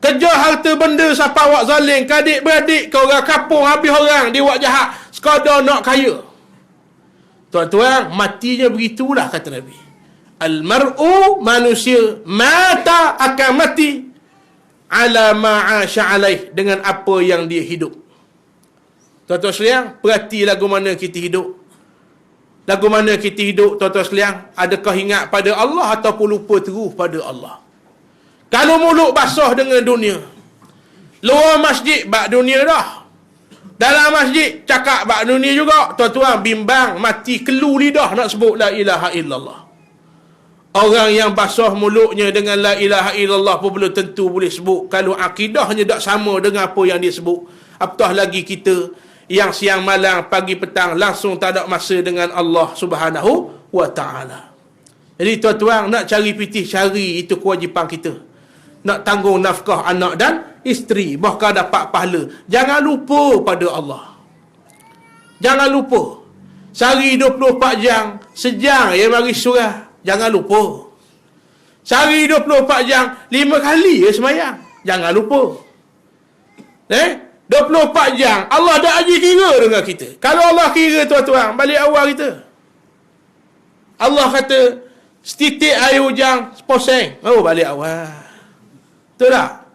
Speaker 1: kerja harta benda siapa awak zalim, kadik-beradik ke orang kampung habis orang dia buat jahat sekadar nak kaya. Tuan-tuan, matinya begitulah kata Nabi. Al-mar'u, manusia, mata akan mati ala ma'asha alaih, dengan apa yang dia hidup. Tuan-tuan sekalian, perhati lagu mana kita hidup. Lagu mana kita hidup, tuan-tuan sekalian, adakah ingat pada Allah ataupun lupa terus pada Allah? Kalau mulut basah dengan dunia, luar masjid bak dunia dah, dalam masjid cakap bak dunia juga, tuan-tuan bimbang, mati kelu lidah nak sebut la ilaha illallah. Orang yang basah mulutnya dengan la ilaha illallah pun belum tentu boleh sebut kalau akidahnya tak sama dengan apa yang dia sebut. Apatah lagi kita yang siang malam pagi petang langsung tak ada masa dengan Allah Subhanahu wa taala. Jadi tuan-tuan, nak cari pitih, cari, itu kewajipan kita. Nak tanggung nafkah anak dan isteri, bahkan dapat pahala. Jangan lupa pada Allah. Jangan lupa. Sehari 24 jam, sejam ya mari surah. Jangan lupa. Sehari 24 jam, 5 kali ya semayang. Jangan lupa. 24 jam, Allah dah aji kira dengan kita. Kalau Allah kira tuan-tuan, balik awal kita. Allah kata, setitik air hujan, 10%. Oh, balik awal. Betul tak?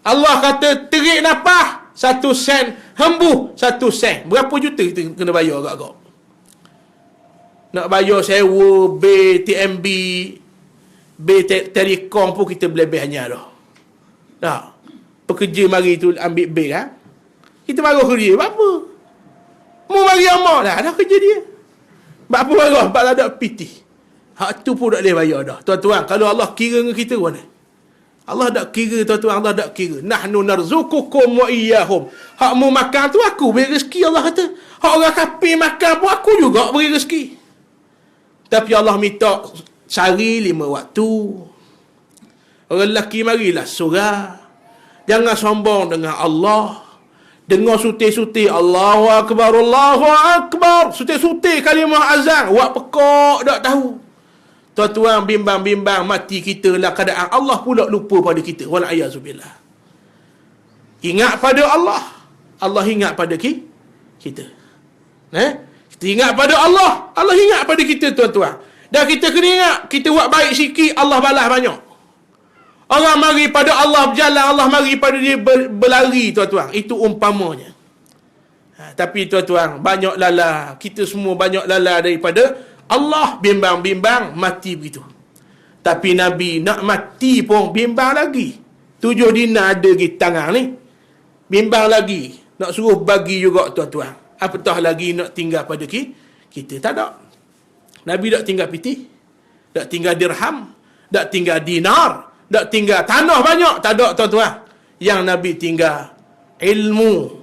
Speaker 1: Allah kata, terik nafas, 1 sen. Hembuh, 1 sen. Berapa juta kita kena bayar agak-agak? Nak bayar sewa, bil, TMB, bil telekom pun kita lebihnya dah. Tak? Pekerja mari tu ambil bil kan? Kita marah ke dia, apa? Mu mari amak dah, dah kerja dia. Apa marah? Sebab tak ada PT. Hak tu pun tak boleh bayar dah. Tuan-tuan, kalau Allah kira dengan kita mana? Allah tak kira tuan-tuan, Allah tak kira. Nahnu narzukukum wa iyyahum. Hak mu makan tu aku beri rezeki, Allah kata. Hak orang kafir makan pun aku juga beri rezeki. Tapi Allah minta sehari 5 waktu. Orang lelaki marilah surah. Jangan sombong dengan Allah. Dengar suti-suti Allahu Akbar, Allahu Akbar. Suti-suti kalimah azan. Wak pekak tak tahu. Tuan-tuan, bimbang-bimbang mati kita lah keadaan Allah pula lupa pada kita. Wal'ayazubillah. Ingat pada Allah. Allah ingat pada kita. Kita ingat pada Allah. Allah ingat pada kita tuan-tuan. Dan kita kena ingat, kita buat baik sikit, Allah balas banyak. Orang mari pada Allah berjalan, Allah mari pada dia berlari tuan-tuan. Itu umpamanya. Tapi tuan-tuan, banyak lala. Kita semua banyak lala daripada Allah. Bimbang-bimbang, mati begitu. Tapi Nabi nak mati pun bimbang lagi. 7 dinar ada di tangan ni. Bimbang lagi. Nak suruh bagi juga tuan-tuan. Apatah lagi nak tinggal pada kita. Tak ada. Nabi tak tinggal piti. Tak tinggal dirham. Tak tinggal dinar. Tak tinggal tanah banyak. Tak ada tuan-tuan. Yang Nabi tinggal ilmu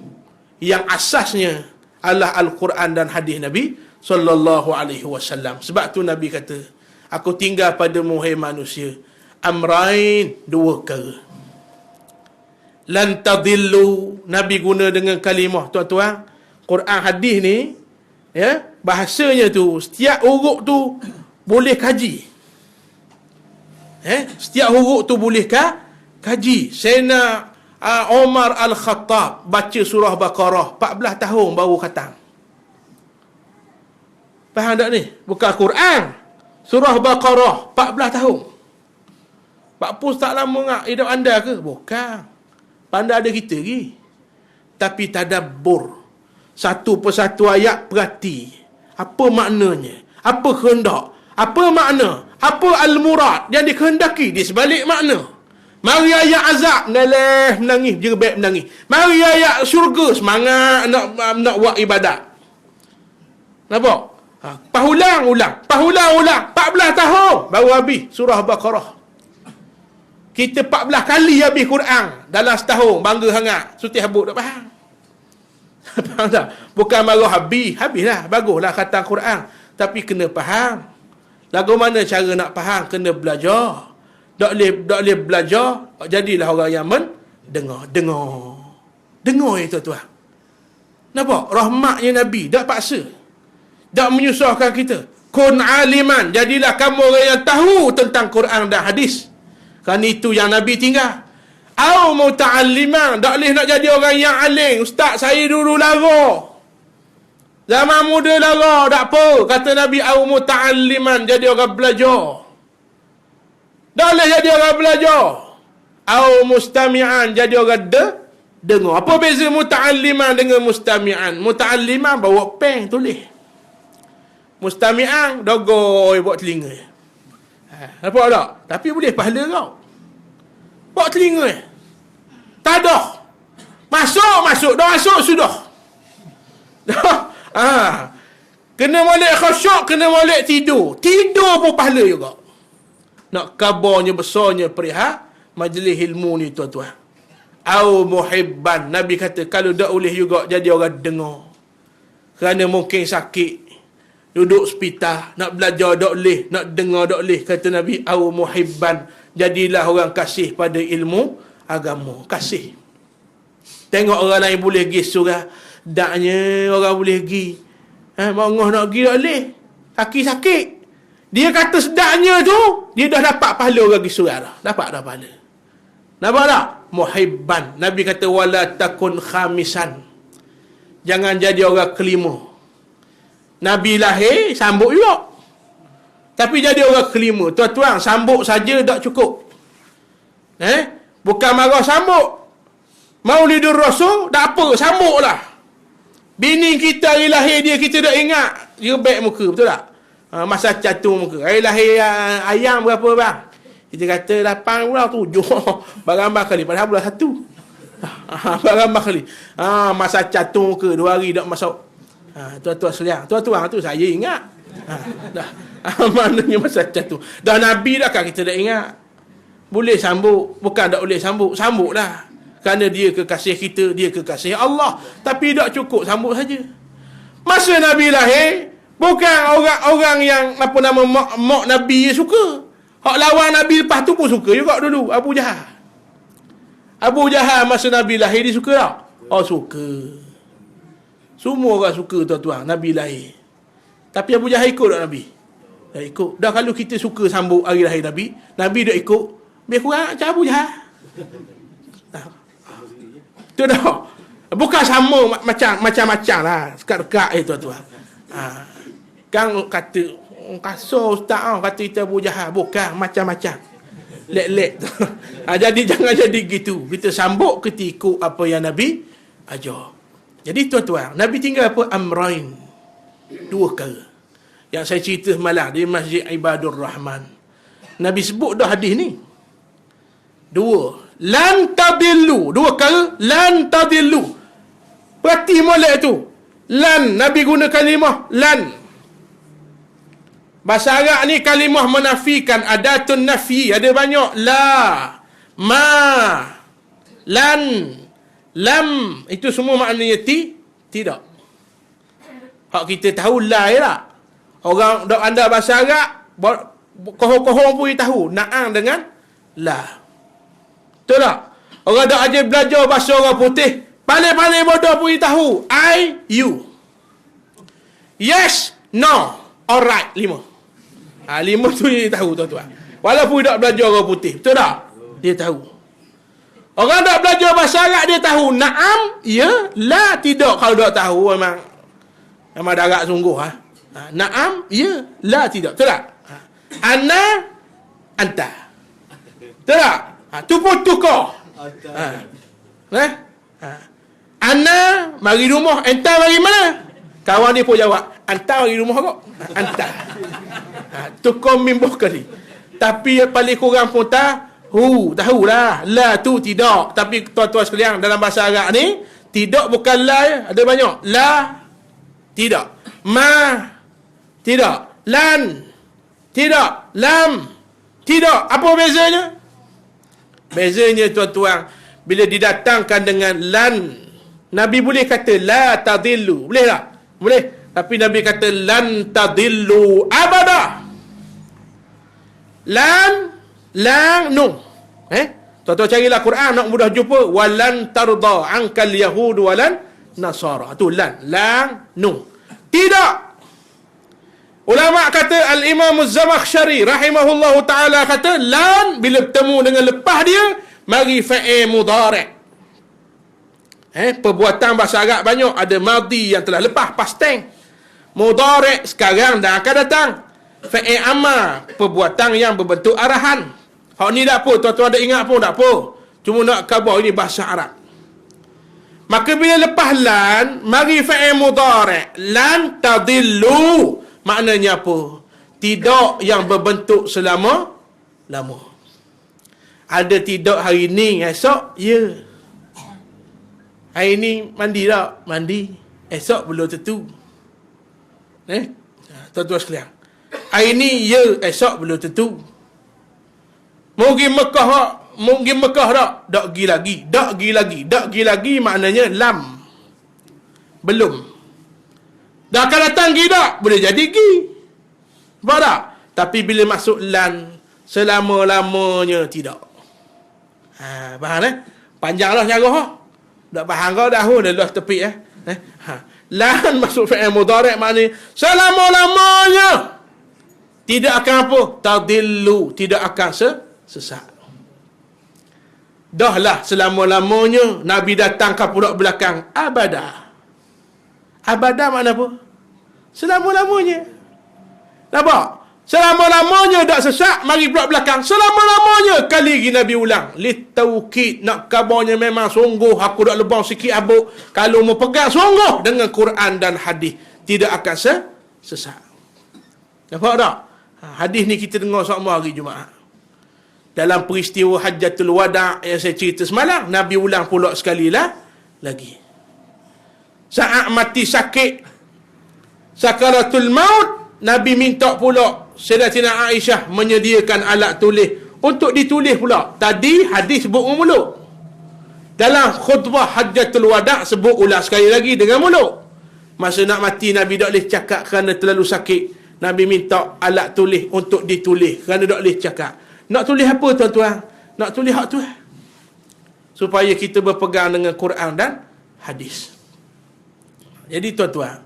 Speaker 1: yang asasnya adalah Al-Quran dan hadis Nabi sallallahu alaihi wasallam. Sebab tu Nabi kata, aku tinggal pada muhai manusia amrain, 2 perkara. Lan tadillu. Nabi guna dengan kalimah tuan-tuan. Quran hadis ni ya, bahasanya tu setiap huruf tu boleh kaji. Setiap huruf tu boleh kaji. Sayyidina Umar Al-Khattab baca surah Baqarah 14 tahun baru khatam. Faham tak ni? Bukan Quran. Surah Baqarah 14 tahun. Pak Pus tak lama ngak hidup anda ke? Bukan. Pandai ada kita lagi. Tapi tadabbur. Satu persatu ayat perhati. Apa maknanya? Apa kehendak? Apa makna? Apa al-murad yang dikehendaki di sebalik makna? Mari ayat azab, ngeleh menangis, jerebek menangis. Mari ayat syurga, semangat nak buat ibadat. Nampak? Pahulang ulang 14 tahun baru habis surah Baqarah. Kita 14 kali habis Quran dalam setahun, bangga sangat. Sutih habuk tak faham. Faham tak? Bukan baru habislah, baguslah khatam Quran, tapi kena faham. Lagu mana cara nak faham? Kena belajar. Tak boleh belajar, jadilah orang yang dengar ya tuan-tuan. Nampak? Rahmatnya Nabi, tak paksa. Tak menyusahkan kita. Kun aliman, jadilah kamu orang yang tahu tentang Quran dan hadis. Kan itu yang Nabi tinggal. Au muta'alliman, tak boleh nak jadi orang yang alim. Ustaz, saya dulu lara. Zaman muda lara, tak apa. Kata Nabi, au muta'alliman, jadi orang belajar. Tak boleh jadi orang belajar. Au mustami'an, jadi orang dengar. Apa beza muta'alliman dengan mustami'an? Muta'alliman bawa pen tulis. Mustami'an dogoi buat telinga. Nampak tak? Tapi boleh pahala kau. Buat telinga. Tak ada. Masuk. Dah masuk sudah. Kena molek khusyuk, kena molek tidur. Tidur pun pahala juga. Nak kabarnya besarnya perihal majlis ilmu ni tuan-tuan. Au muhibban. Nabi kata kalau tak boleh juga jadi orang dengar. Kerana mungkin sakit. Duduk hospital, nak belajar tak boleh, nak dengar tak boleh. Kata Nabi, au muhibban, jadilah orang kasih pada ilmu agama. Kasih. Tengok orang lain boleh pergi surah, daknya orang boleh pergi. Mongah nak pergi tak boleh. Sakit-sakit. Dia kata sedaknya tu, dia dah dapat pahala orang pergi surah dah. Dapat dah pahala. Nampak tak? Muhibban. Nabi kata, wala takun khamisan. Jangan jadi orang kelima. Nabi lahir, sambut juga. Tapi jadi orang kelima. Tuan-tuan, sambut saja tak cukup. Bukan marah sambut. Maulidur Rasul, tak apa, sambutlah. Bini kita hari lahir dia, kita tak ingat. Dia baik muka, betul tak? Masa catur muka. Hari lahir ayam berapa bang? Kita kata 8 bulan 7. Barambah kali, padahal bulan 1. Barambah kali. Masa catur muka, 2 hari tak masuk. Tuan-tuan sekalian, tuan-tuan tu saya ingat. Dah. Maknanya masa tu. Dah Nabi dah kan kita dah ingat. Boleh sambut, bukan tak boleh sambut. Sambut dah. Kerana dia kekasih kita, dia kekasih Allah. Tapi tak cukup sambut saja. Masa Nabi lahir, bukan orang yang apa nama mak Nabi yang suka. Hak lawan Nabi lepas tu pun suka juga dulu, Abu Jahal. Abu Jahal masa Nabi lahir dia suka tak? Oh suka. Semua orang suka tuan-tuan, Nabi lahir. Tapi Abu Jahal ikut tak Nabi? Dah ikut. Dah kalau kita suka sambut hari lahir Nabi, Nabi dah ikut, biar kurang macam Abu Jahal. Itu dah. Bukan sama macam-macam lah. Sekat-dekat tuan-tuan. Kan kata, kasar ustaz kata kita Abu Jahal. Bukan, macam-macam. Lek-lek. Jadi jangan jadi gitu. Kita sambut, kita ikut apa yang Nabi ajar. Jadi tuan-tuan, Nabi tinggal apa? Amrain. 2 perkara. Yang saya cerita semalam di Masjid Ibadur Rahman. Nabi sebut dah hadis ni. 2. Lan tadillu. 2 perkara. Lan tadillu. Perhati molek tu. Lan. Nabi guna kalimah lan. Bahasa Arab ni kalimah menafikan. Adatun nafi. Ada banyak. La. Ma. Lan. Lam, itu semua maknanya tidak. Hak kita tahu la lah. Orang dok anda bahasa Arab, kohong-kohong pun tahu na'am dengan la. Betul tak? Orang dok aja belajar bahasa orang putih, pandai-pandai bodoh pun tahu I, you. Yes, no, alright, 5. 5 tu dia tahu tuan-tuan. Walaupun dok belajar orang putih, betul tak? Dia tahu. Orang tak belajar bahasa Arab dia tahu na'am, ya, la, tidak. Kalau tak tahu memang darat sungguh. Na'am, ya, la, tidak. Betul tak? Ana, anta. Betul tak? Tu pun tukar. Ana, mari rumah. Enta mari mana? Kawan dia pun jawab, hantar di rumah kau. Hantar. Tukar mimbuh kali. Tapi yang paling kurang pun tahulah. La tu tidak. Tapi tuan-tuan sekalian, dalam bahasa Arab ni, tidak bukan la ya. Ada banyak. La, tidak. Ma, tidak. Lan, tidak. Lam, tidak. Apa bezanya? Bezanya tuan-tuan, bila didatangkan dengan lan, Nabi boleh kata la tadillu. Boleh tak? Boleh. Tapi Nabi kata lan tadillu abada. Lan, lang, nun. Tuan-tuan carilah Quran nak mudah jumpa. Walan tarda ankal yahud walan nasara. Itu lan, lang, nun. Tidak. Ulama kata, Al-Imam Az-Zamakhsyari rahimahullahu ta'ala kata, lan bila bertemu dengan lepas dia, mari fa'il mudhari'. Perbuatan bahasa Arab banyak. Ada madhi yang telah lepas, past tense. Mudhari' sekarang dah akan datang. Fa'il amar, perbuatan yang berbentuk arahan. Hak ni tak apa, tuan-tuan ada ingat pun tak apa. Cuma nak khabar ini bahasa Arab. Maka bila lepas lan, mari fa'il mudhari'. Lan tadillu. Maknanya apa? Tidak yang berbentuk selama-lama. Ada tidak hari ni, esok, ya. Hari ni mandi tak? Mandi. Esok belum tentu. Tuan-tuan sekalian. Hari ni, ya. Esok belum tentu. Mungkin Mekah tak? Tak pergi lagi. Tak pergi lagi. Tak pergi lagi maknanya lam. Belum. Dah akan datang pergi tak? Boleh jadi pergi. Faham tak? Tapi bila masuk lan, selama-lamanya tidak. Faham Panjanglah nyarah. Tak faham kau dah dah tepi Lan masuk fi'il mudhari' maknanya selama-lamanya tidak akan apa? Tadillu, tidak akan sesat. Dah lah selama-lamanya Nabi datang ke pulak belakang abada. Abada makna apa? Selama-lamanya. Nampak? Selama-lamanya tak sesat, mari pulak belakang. Selama-lamanya kali lagi Nabi ulang. Litawkid, nak kabarnya memang sungguh aku dak lebang sikit abuk. Kalau mau pegang sungguh dengan Quran dan hadis, tidak akan sesat. Nampak tak? Hadis ni kita dengar semua hari Jumaat. Dalam peristiwa Hajjatul Wada' yang saya cerita semalam, Nabi ulang pula sekali lah lagi. Saat mati sakit, sakaratul maut, Nabi minta pula Sayyidatina Aisyah menyediakan alat tulis untuk ditulis pula. Tadi hadis sebut dengan mulut. Dalam khutbah Hajjatul Wada' sebut ulang sekali lagi dengan mulut. Masa nak mati Nabi tak boleh cakap kerana terlalu sakit. Nabi minta alat tulis untuk ditulis kerana tak boleh cakap. Nak tulis apa tuan-tuan? Nak tulis hak tu supaya kita berpegang dengan Quran dan hadis. Jadi tuan-tuan,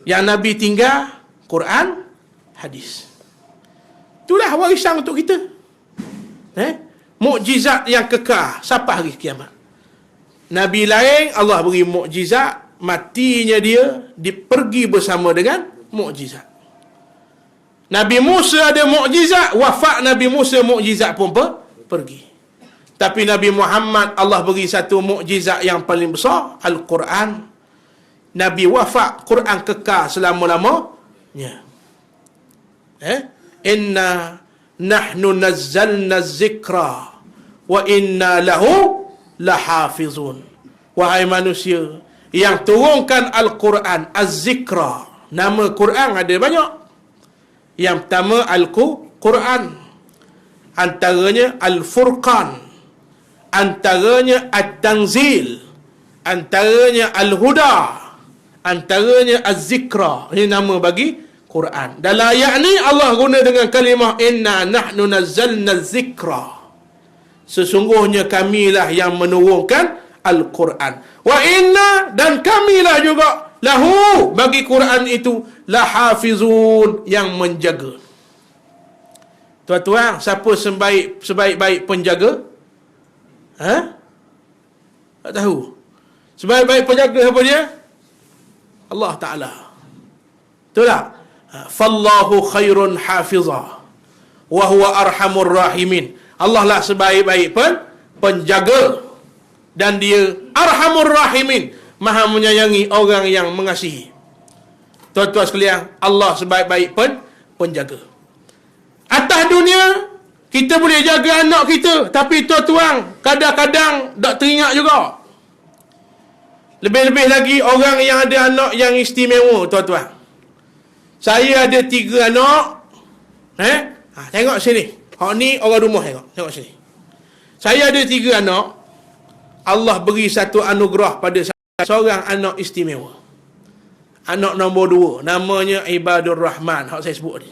Speaker 1: yang Nabi tinggal Quran, hadis. Itulah warisan untuk kita. Mukjizat yang kekal sampai hari kiamat. Nabi lain Allah beri mukjizat, matinya dia pergi bersama dengan mukjizat. Nabi Musa ada mukjizat, wafat Nabi Musa mukjizat pun pergi. Tapi Nabi Muhammad Allah beri satu mukjizat yang paling besar, Al-Quran. Nabi wafat, Quran kekal selama-lamanya. Inna nahnu nazzalna zikra wa inna lahu lahafizun. Wahai manusia yang turunkan Al-Quran, Az-Zikra. Nama Quran ada banyak. Yang pertama Al-Quran, antaranya Al-Furqan, antaranya At-Tanzil, antaranya Al-Huda, antaranya Az-Zikra. Ini nama bagi Quran. Dalam ayat ni Allah guna dengan kalimah inna nahnu nazzalna zikra. Sesungguhnya kamilah yang menurunkan Al-Quran. Wa inna, dan kamilah juga lahu, bagi Quran itu lahafizun, yang menjaga. Tuan-tuan, siapa sebaik-baik penjaga? Tak tahu. Sebaik-baik penjaga siapa dia? Allah Ta'ala. Betul tak? Fallahu khairun hafizah wa huwa arhamur rahimin. Allah lah sebaik-baik penjaga, dan dia arhamur rahimin, maha menyayangi orang yang mengasihi. tuan-tuan sekalian, Allah sebaik-baik penjaga. Atas dunia, kita boleh jaga anak kita, tapi tuan-tuan, kadang-kadang tak teringat juga. Lebih-lebih lagi orang yang ada anak yang istimewa, tuan-tuan. Saya ada 3 anak. Tengok sini. Hak ni orang rumah tengok sini. Saya ada 3 anak. Allah beri satu anugerah pada seorang anak istimewa. Anak nombor 2, namanya Ibadur Rahman, hak saya sebut ni.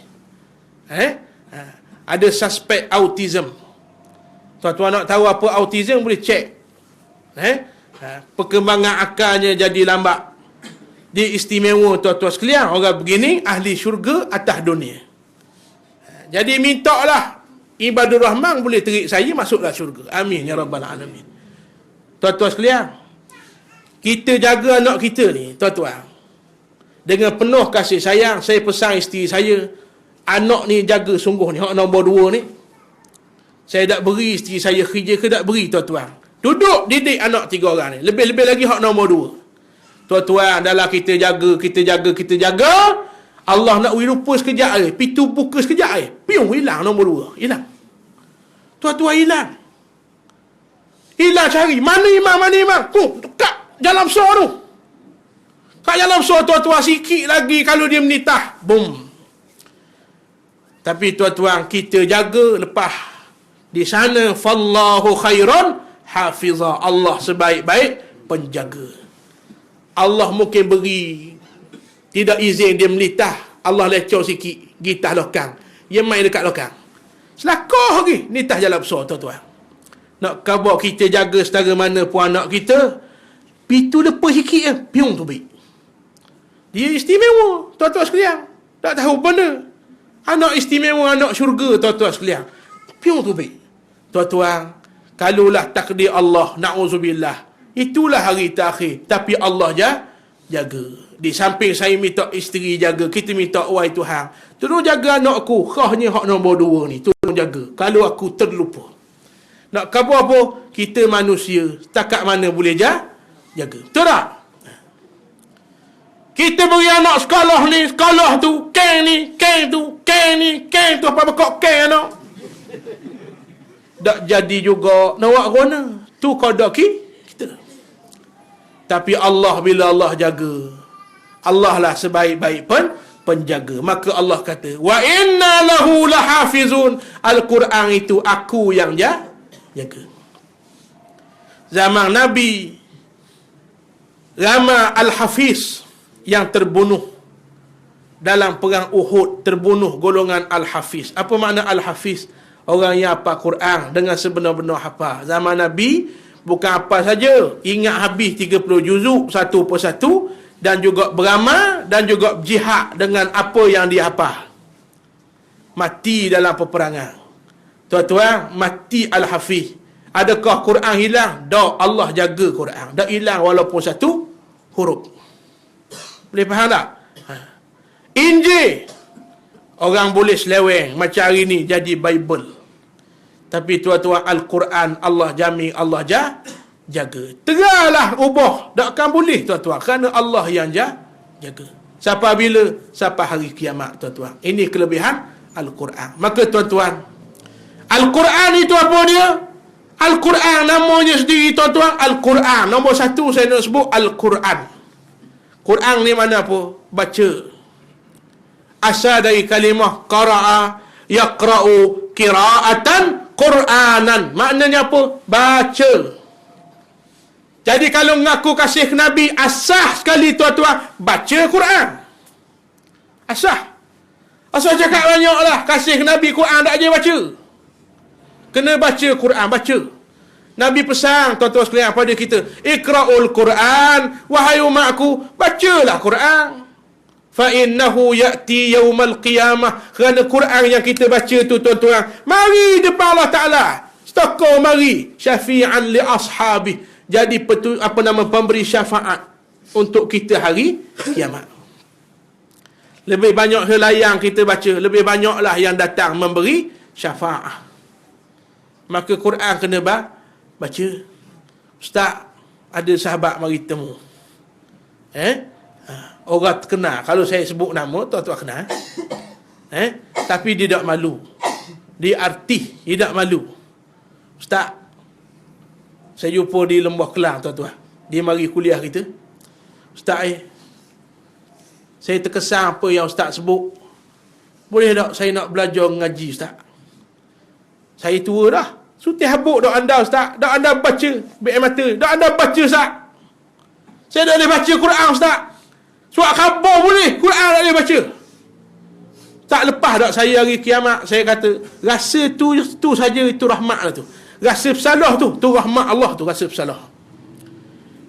Speaker 1: Ada suspek autism. Tuan-tuan nak tahu apa autism, boleh cek. Perkembangan akalnya jadi lambat. Dia istimewa, tuan-tuan sekalian. Orang begini ahli syurga atas dunia. Jadi mintalah Ibadur Rahman boleh terik saya masuklah syurga. Amin ya rabbal alamin. Tuan-tuan sekalian, kita jaga anak kita ni, tuan-tuan, dengan penuh kasih sayang. Saya pesan isteri saya, anak ni jaga sungguh ni, hak nombor 2 ni. Saya tak beri isteri saya kerja ke tak beri, tuan-tuan. Duduk didik anak 3 orang ni. Lebih-lebih lagi hak nombor 2. Tuan-tuan, dalam kita jaga, Allah nak wirupa sekejap je, pintu buka sekejap je, piung hilang nombor 2, hilang. Tuan-tuan, hilang cari, mana imam, kat jalan besar tu. Kat jalan besar, tuan-tuan, sikit lagi kalau dia menitah, boom. Tapi tuan-tuan, kita jaga, lepas di sana, fallahu khairan hafizah, Allah sebaik-baik penjaga. Allah mungkin beri tidak izin dia melitah, Allah lecor sikit, gitah lokang, dia main dekat lokang, selakor lagi nitah jalan besar, tuan-tuan. Nak khabar kita jaga setara mana pun anak kita, pintu lepas sikit je, piung tu baik. Dia istimewa, tuan-tuan sekalian. Tak tahu benda. Anak istimewa, anak syurga, tuan-tuan sekalian. Piung tu baik. Tuan-tuan, kalaulah takdir Allah, na'udzubillah, itulah hari terakhir, tapi Allah jaga. Di samping saya minta isteri jaga, kita minta, wahai Tuhan, tolong jaga anakku, khahnya hak nombor 2 ni, tolong jaga. Kalau aku terlupa, nak khabar apa, kita manusia, setakat mana boleh jaga. Betul tak? Kita beri anak sekolah ni, sekolah tu, keng ni, keng tu, keng ni, keng tu, apa kok keng anak? Tak jadi juga nak buat guna. Tu qada kita. Tapi Allah, bila Allah jaga, Allah lah sebaik-baik penjaga. Maka Allah kata, wa inna lahu lahafizun. Al-Quran itu aku yang jaga. Zaman Nabi, ramai Al-Hafiz yang terbunuh dalam perang Uhud, terbunuh golongan Al-Hafiz. Apa makna Al-Hafiz? Orang yang hafal Quran dengan sebenar-benar hafal. Zaman Nabi bukan hafal saja, ingat habis 30 juzuk satu persatu, dan juga beramal dan juga jihad dengan apa yang dia hafal. Mati dalam peperangan. Tuan-tuan, mati Al-Hafiz. Adakah Quran hilang? Tak, Allah jaga Quran. Tak hilang walaupun satu huruf. Boleh faham tak? Injil, orang boleh seleweng macam hari ni jadi Bible. Tapi tuan-tuan, Al-Quran Allah jamin, Allah jaga. Teralah ubah, takkan boleh, tuan-tuan, kerana Allah yang jaga. Sampai bila? Sampai hari kiamat, tuan-tuan. Ini kelebihan Al-Quran. Maka tuan-tuan, Al-Quran itu apa dia? Al-Quran namanya sendiri, tuan-tuan. Al-Quran, nombor 1 saya nak sebut Al-Quran. Quran ni mana apa? Baca. Asal dari kalimah qara'a yaqra'u qira'atan Qur'anan. Maknanya apa? Baca. Jadi kalau mengaku kasih ke Nabi, asah sekali, tuan-tuan, baca Quran. Asah. Asal cakap banyak lah, kasih ke Nabi Quran tak je baca. Kena baca Quran, baca. Nabi pesan, tuan-tuan sekalian, pada kita, ikra'ul Quran, wahai umatku, bacalah Quran. Fa innahu ya'ti yaumal qiyamah. Kerana Quran yang kita baca tu, tuan-tuan, mari depan Allah Ta'ala, stakau mari, syafi'an li ashabi, jadi pemberi syafaat untuk kita hari kiamat. Lebih banyak helayang kita baca, lebih banyaklah yang datang memberi syafaat. Maka Quran kena baca. Ustaz, ada sahabat mari temu, orang terkenal. Kalau saya sebut nama, tuan-tuan kenal. Tapi dia tak malu. Dia artis, dia tak malu. Ustaz, saya jumpa di Lembah Kelang, tuan-tuan. Dia mari kuliah kita. Ustaz, saya terkesan apa yang Ustaz sebut. Boleh tak saya nak belajar ngaji, Ustaz? Saya tua dah. Sutih habuk dak anda, Ustaz. Dak anda baca, BM mata. Dak anda baca, Ustaz. Saya tak boleh baca Quran, Ustaz. Surat khabar boleh, Quran tak boleh baca. Tak lepas dak saya hari kiamat, saya kata, rasa tu saja itu rahmat lah tu. Rasa bersalah tu rahmat Allah tu, rasa bersalah.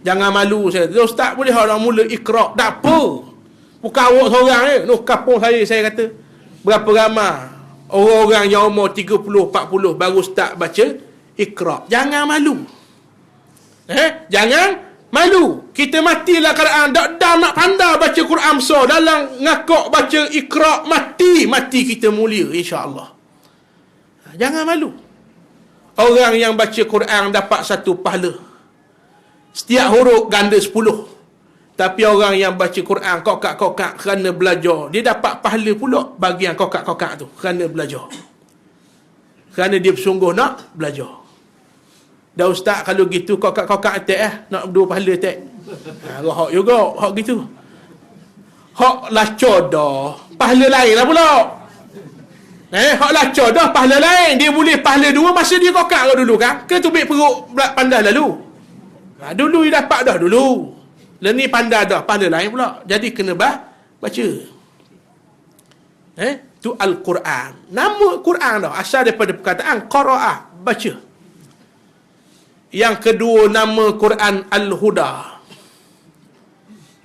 Speaker 1: Jangan malu, saya kata. Ustaz boleh orang mula Iqra', tak apa. Bukan awak seorang je. Noh kampung saya kata, berapa ramai orang-orang yang umur 30-40 baru start baca Iqra'. Jangan malu. Jangan malu. Kita matilah Quran. Dah nak pandai baca Quran besar. Dalam ngakak baca Iqra' mati kita mulia, insya-Allah. Jangan malu. Orang yang baca Quran dapat 1 pahala. Setiap huruf ganda 10. Tapi orang yang baca Quran kokak-kokak kerana belajar, dia dapat pahala pula bagi yang kokak-kokak tu kerana belajar. Kerana dia bersungguh nak belajar. Dah ustaz kalau gitu kokak-kokak atak nak 2 pahala atak. Hak juga, hak gitu. Hak lacor dah, pahala lain lah pula. Hak lacor dah, pahala lain. Dia boleh pahala 2 masa dia kokak dulu kan. Ke tubik perut pandai lalu. Dulu dia dapat dah dulu. Lepas ni pandai dah, pahala lain pula. Jadi kena baca. Tu Al-Quran. Nama Quran dah asal daripada perkataan qara'ah, baca. Yang kedua, nama Quran Al-Huda.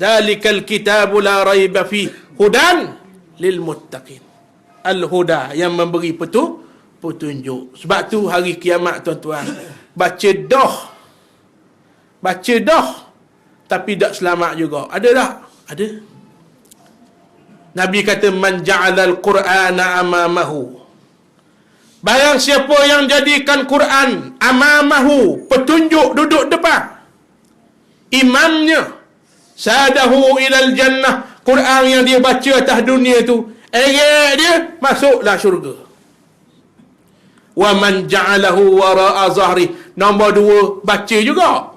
Speaker 1: Dalikal kitabu la raiba fi hudan lil muttaqin. Al-Huda, yang memberi petunjuk. Sebab tu hari kiamat, tuan-tuan, baca dah tapi tak selamat juga. Ada tak? Ada. Nabi kata, man ja'alal Qur'ana amamahu. Barang siapa yang jadikan Quran amamahu, petunjuk, duduk depan, imamnya, sadahu ilal jannah, Quran yang dia baca atas dunia tu, dia masuklah syurga. Wa man ja'alahu wara'a zahri. Nombor 2, baca juga.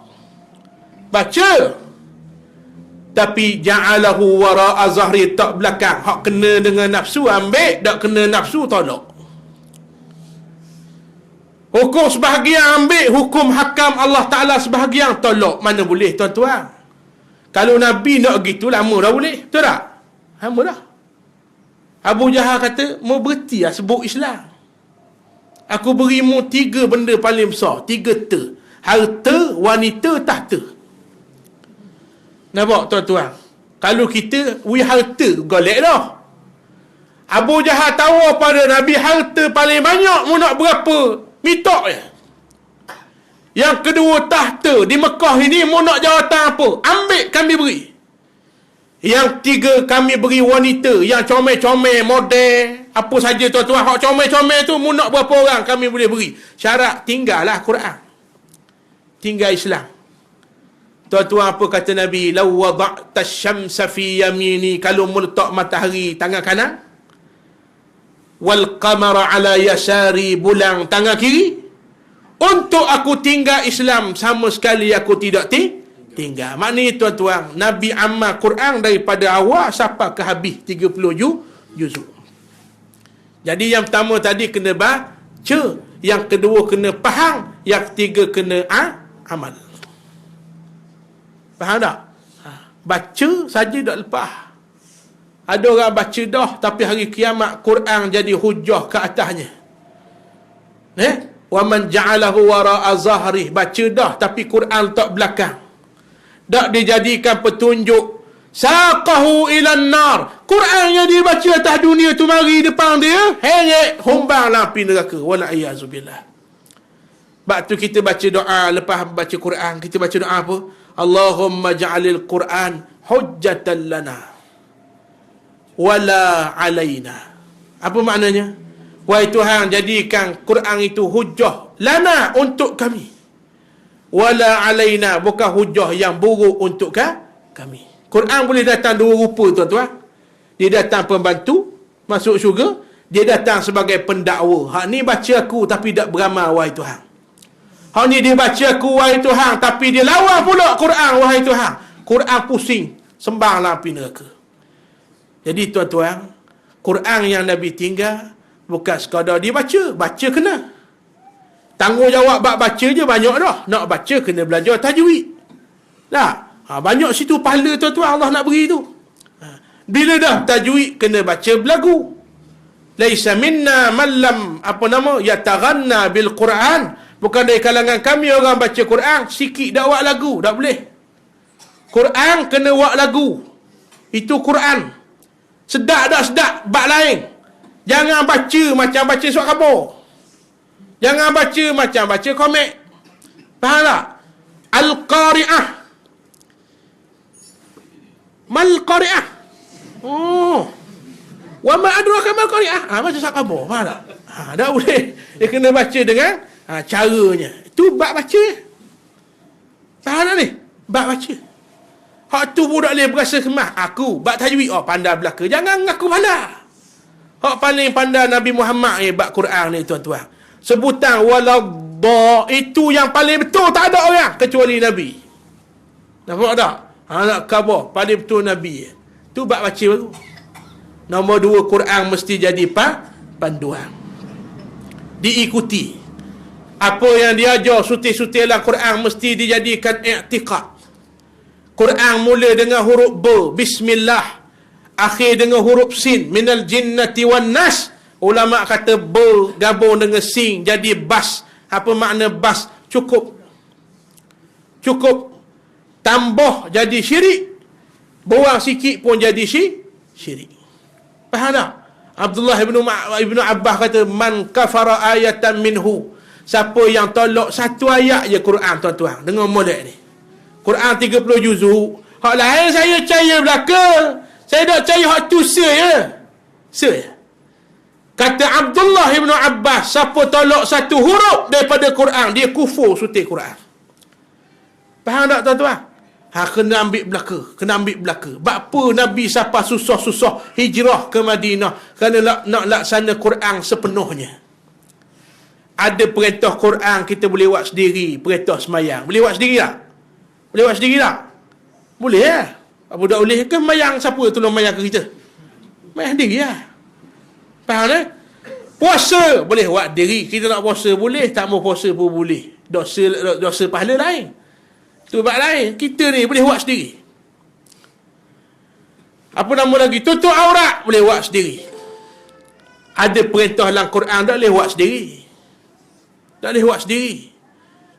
Speaker 1: Baca. Tapi ja'alahu wara'a zahri, tak belakang. Hak kena dengan nafsu ambil, tak kena nafsu tolak. Hukum sebahagian ambil, hukum hakam Allah Ta'ala sebahagian tolak. Mana boleh, tuan-tuan? Kalau Nabi nak gitu, lama dah boleh. Betul tak? Lama dah. Abu Jahal kata, mau berhenti lah sebut Islam. Aku berimu 3 benda paling besar. 3 ter. Harta, wanita, tahta. Nampak, tuan-tuan? Kalau kita, harta, golek dah. Abu Jahal tahu pada Nabi, harta paling banyak, mu nak berapa? Mitok je. Yang kedua, tahta. Di Mekah ini, mu nak jawatan apa? Ambil, kami beri. Yang 3, kami beri wanita. Yang comel-comel, model, apa saja, tuan-tuan. Hak comel-comel tu, mu nak berapa orang, kami boleh beri. Syarat, tinggallah Quran. Tinggal Islam. Tuan-tuan, apa kata Nabi? Law wada'ta syamsa fi yamini, kalau meletak matahari tangan kanan, wal qamara ala yasari, bulan tangan kiri, untuk aku tinggal Islam, sama sekali aku tidak tinggal. Maknanya, tuan-tuan, Nabi amal Quran daripada awal sampai ke habis 30 juzuk. Jadi yang pertama tadi kena baca, yang kedua kena faham, yang ketiga kena amal. Faham tak? Baca saja tak lepas. Ada orang baca dah, tapi hari kiamat Quran jadi hujah ke atasnya. Wa man ja'alahu wara'a zahri, baca dah tapi Quran tak belakang. Tak dijadikan petunjuk. Saqahu ilan nar. Quran yang dia baca atas dunia tu, mari depan dia, heret humbang api neraka. Wala iyazubillah. Sebab tu kita baca doa lepas baca Quran, kita baca doa apa? Allahumma ja'alil Quran hujjatan lana wala alaina. Apa maknanya? Wahai Tuhan, jadikan Quran itu hujjah lana, untuk kami, wala alaina, bukan hujjah yang buruk untuk kami. Quran boleh datang dua rupa, tuan-tuan. Dia datang pembantu masuk syurga, dia datang sebagai pendakwa. Hak ni baca aku tapi tak beramal, wahai Tuhan. Hak ni dia baca aku, wahai Tuhan, tapi dia lawan pula Quran, wahai Tuhan. Quran pusing, sembanglah api neraka. Jadi tuan-tuan, Quran yang Nabi tinggal bukan sekadar dia baca kena. Tanggungjawab bab baca je banyak dah. Nak baca kena belajar tajwid. Banyak situ pahala tuan-tuan Allah nak beri tu. Bila dah tajwid kena baca belagu. Laisa minna man lam yataghanna bil Quran. Bukan dari kalangan kami orang baca Quran sikit dak wak lagu, tak boleh. Quran kena wak lagu. Itu Quran. Sedap dak sedap bab lain. Jangan baca macam baca surat khabar. Jangan baca macam baca komik. Faham tak? Al-Qari'ah. Mal Qari'ah. Oh. Wa ma adraka mal Qari'ah. Baca surat khabar. Faham tak? Tak boleh. Dia kena baca dengan caranya. Itu bab baca. Faham tak ni? Bab baca. Hak tu pun tak boleh berasa kemas. Aku bab tajwid. Pandai belaka. Jangan ngaku pandai. Hak paling pandai Nabi Muhammad bab Quran ni tuan-tuan. Sebutan waladha itu yang paling betul, tak ada orang kecuali Nabi. Nampak tak? Nak khabar paling betul Nabi. Tu bab baca baru. Nombor 2, Quran mesti jadi panduan. Diikuti. Apa yang diajar sutil-sutil dalam Quran mesti dijadikan i'tiqad. Quran mula dengan huruf ba, bismillah. Akhir dengan huruf sin, minal jinnati wan nas. Ulama kata ba gabung dengan sin jadi bas. Apa makna bas? Cukup. Tambah jadi syirik. Buang sikit pun jadi syirik. Faham tak? Abdullah ibn Abbas kata man kafara ayatan minhu. Siapa yang tolak satu ayat je Quran tuan-tuan. Dengar molek ni. Quran 30 juzuk. Hak lain saya percaya belaka. Saya tak percaya hak tu se. Kata Abdullah ibn Abbas, siapa tolak satu huruf daripada Quran, dia kufur sutil Quran. Faham tak tuan-tuan? Kena ambil belaka. Apa Nabi siapa susah-susah hijrah ke Madinah kerana nak laksana Quran sepenuhnya. Ada perintah Quran kita boleh buat sendiri, perintah semayang. Boleh buat sendiri tak? Boleh ya? Apa tak boleh ke mayang siapa tolong mayang ke kita? Mayang sendiri lah. Faham tak? Puasa boleh buat diri. Kita nak puasa boleh, tak mau puasa pun boleh. Dosa pahala lain. Tu bab lain. Kita ni boleh buat sendiri. Apa nama lagi? Tutup aurat boleh buat sendiri. Ada perintah dalam Quran tak boleh buat sendiri.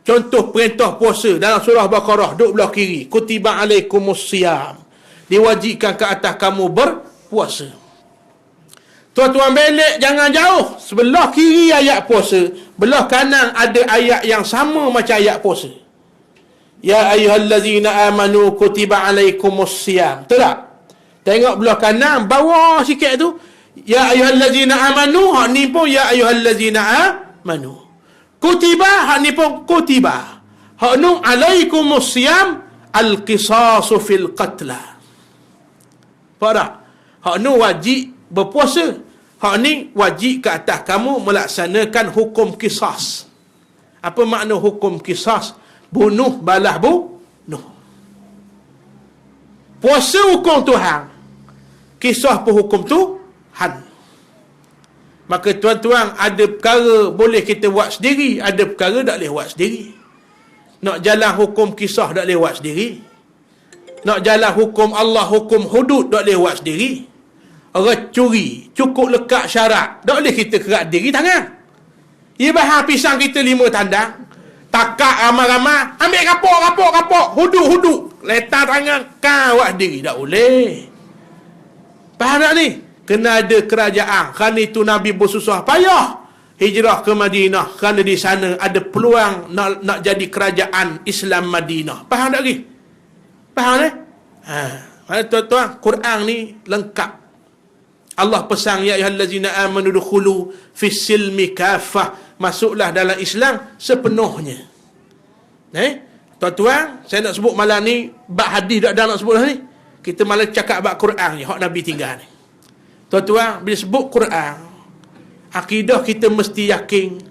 Speaker 1: Contoh perintah puasa dalam surah Baqarah duduk belah kiri. Kutiba alaikumus siyam. Diwajibkan ke atas kamu berpuasa. Tuan-tuan belik jangan jauh. Sebelah kiri ayat puasa, belah kanan ada ayat yang sama macam ayat puasa. Ya ayyuhallazina amanu kutiba alaikumus siyam. Betul tak? Tengok belah kanan, bawah sikit tu. Ya ayyuhallazina amanu. Hak ni pun ya ayyuhallazina amanu. Kutiba, hak ni pun kutiba. Hak nu alaikumus siyam al-qisasu fil qatla. Faham tak? Hak nu wajib berpuasa. Hak ni wajib ke atas kamu melaksanakan hukum qisas. Apa makna hukum qisas? Bunuh balas bunuh. Puasa hukum Tuhan. Kisah pun hukum Tuhan. Maka tuan-tuan, ada perkara boleh kita buat sendiri, ada perkara tak boleh buat sendiri. Nak jalan hukum kisah tak boleh buat sendiri. Nak jalan hukum Allah, hukum hudud tak boleh buat sendiri. Orang curi, cukup lekat syarat, tak boleh kita kerat diri tangan. Ia bahan pisang kita 5 tandang, takak ramai-ramai, ambil kapok, hudud, letak tangan, kawat diri, tak boleh. Faham tak ni? Kena ada kerajaan. Kerana itu Nabi bersusah payah hijrah ke Madinah. Kerana di sana ada peluang nak jadi kerajaan Islam Madinah. Faham tak lagi? Faham tak? Tuan-tuan, Quran ni lengkap. Allah pesan, ya ayyuhallazina amanu dukhulu fis silmi kafah. Masuklah dalam Islam sepenuhnya. Tuan-tuan, saya nak sebut malam ni bab hadis tak ada nak sebut dah ni. Kita malah cakap abad Quran je, hak Nabi tinggal ni. Tuan-tuan, bila sebut Quran, akidah kita mesti yakin,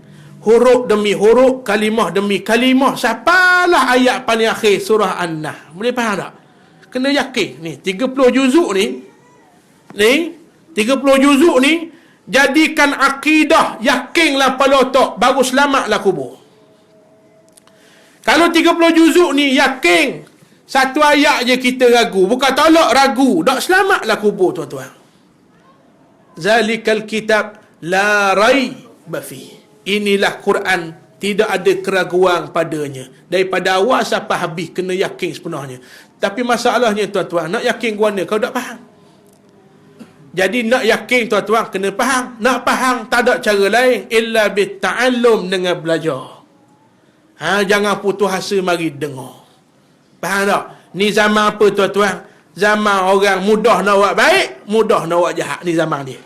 Speaker 1: huruf demi huruf, kalimah demi kalimah, siapalah ayat paling akhir surah An-Nahl. Boleh faham tak? Kena yakin. Ni 30 juzuk ni, 30 juzuk ni, jadikan akidah, yakinlah pada otak, baru selamatlah kubur. Kalau 30 juzuk ni yakin, satu ayat je kita ragu, bukan tolak ragu, tak selamatlah kubur, tuan-tuan. Zalikal kitab la raiba fi. Inilah Quran, tidak ada keraguan padanya. Daripada awal sampai habis kena yakin sepenuhnya. Tapi masalahnya, tuan-tuan, nak yakin guana kau tak faham. Jadi nak yakin, tuan-tuan, kena faham. Nak faham tak ada cara lain illa bita'allum, dengan belajar. Jangan putus asa mari dengar. Faham tak? Ni zaman apa, tuan-tuan? Zaman orang mudah nak buat baik, mudah nak buat jahat. Ni zaman dia.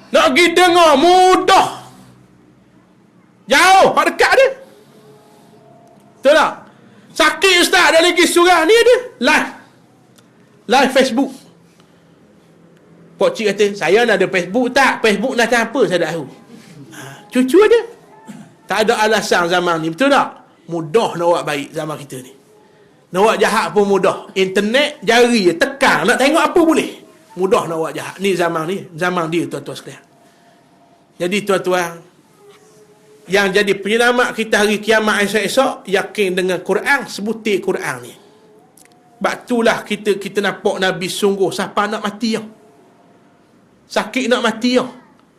Speaker 1: Nak pergi dengar mudah. Jauh, hak dekat dia. Betul tak? Sakit ustaz, ada lagi surah ni ada. Live Facebook. Pok cik kata, saya nak ada Facebook tak? Facebook nak apa, saya tak tahu. Cucu ada. Tak ada alasan zaman ni, betul tak? Mudah nak buat baik zaman kita ni. Nak buat jahat pun mudah. Internet, jari je, tekan, nak tengok apa boleh. Mudah nak buat jahat. Ni, zaman dia, tuan-tuan sekalian. Jadi, tuan-tuan, yang jadi penyelamat kita hari kiamat esok-esok, yakin dengan Quran, sebutir Quran ni. Sebab itulah kita nampak Nabi sungguh, siapa nak mati yang? Sakit nak mati yang?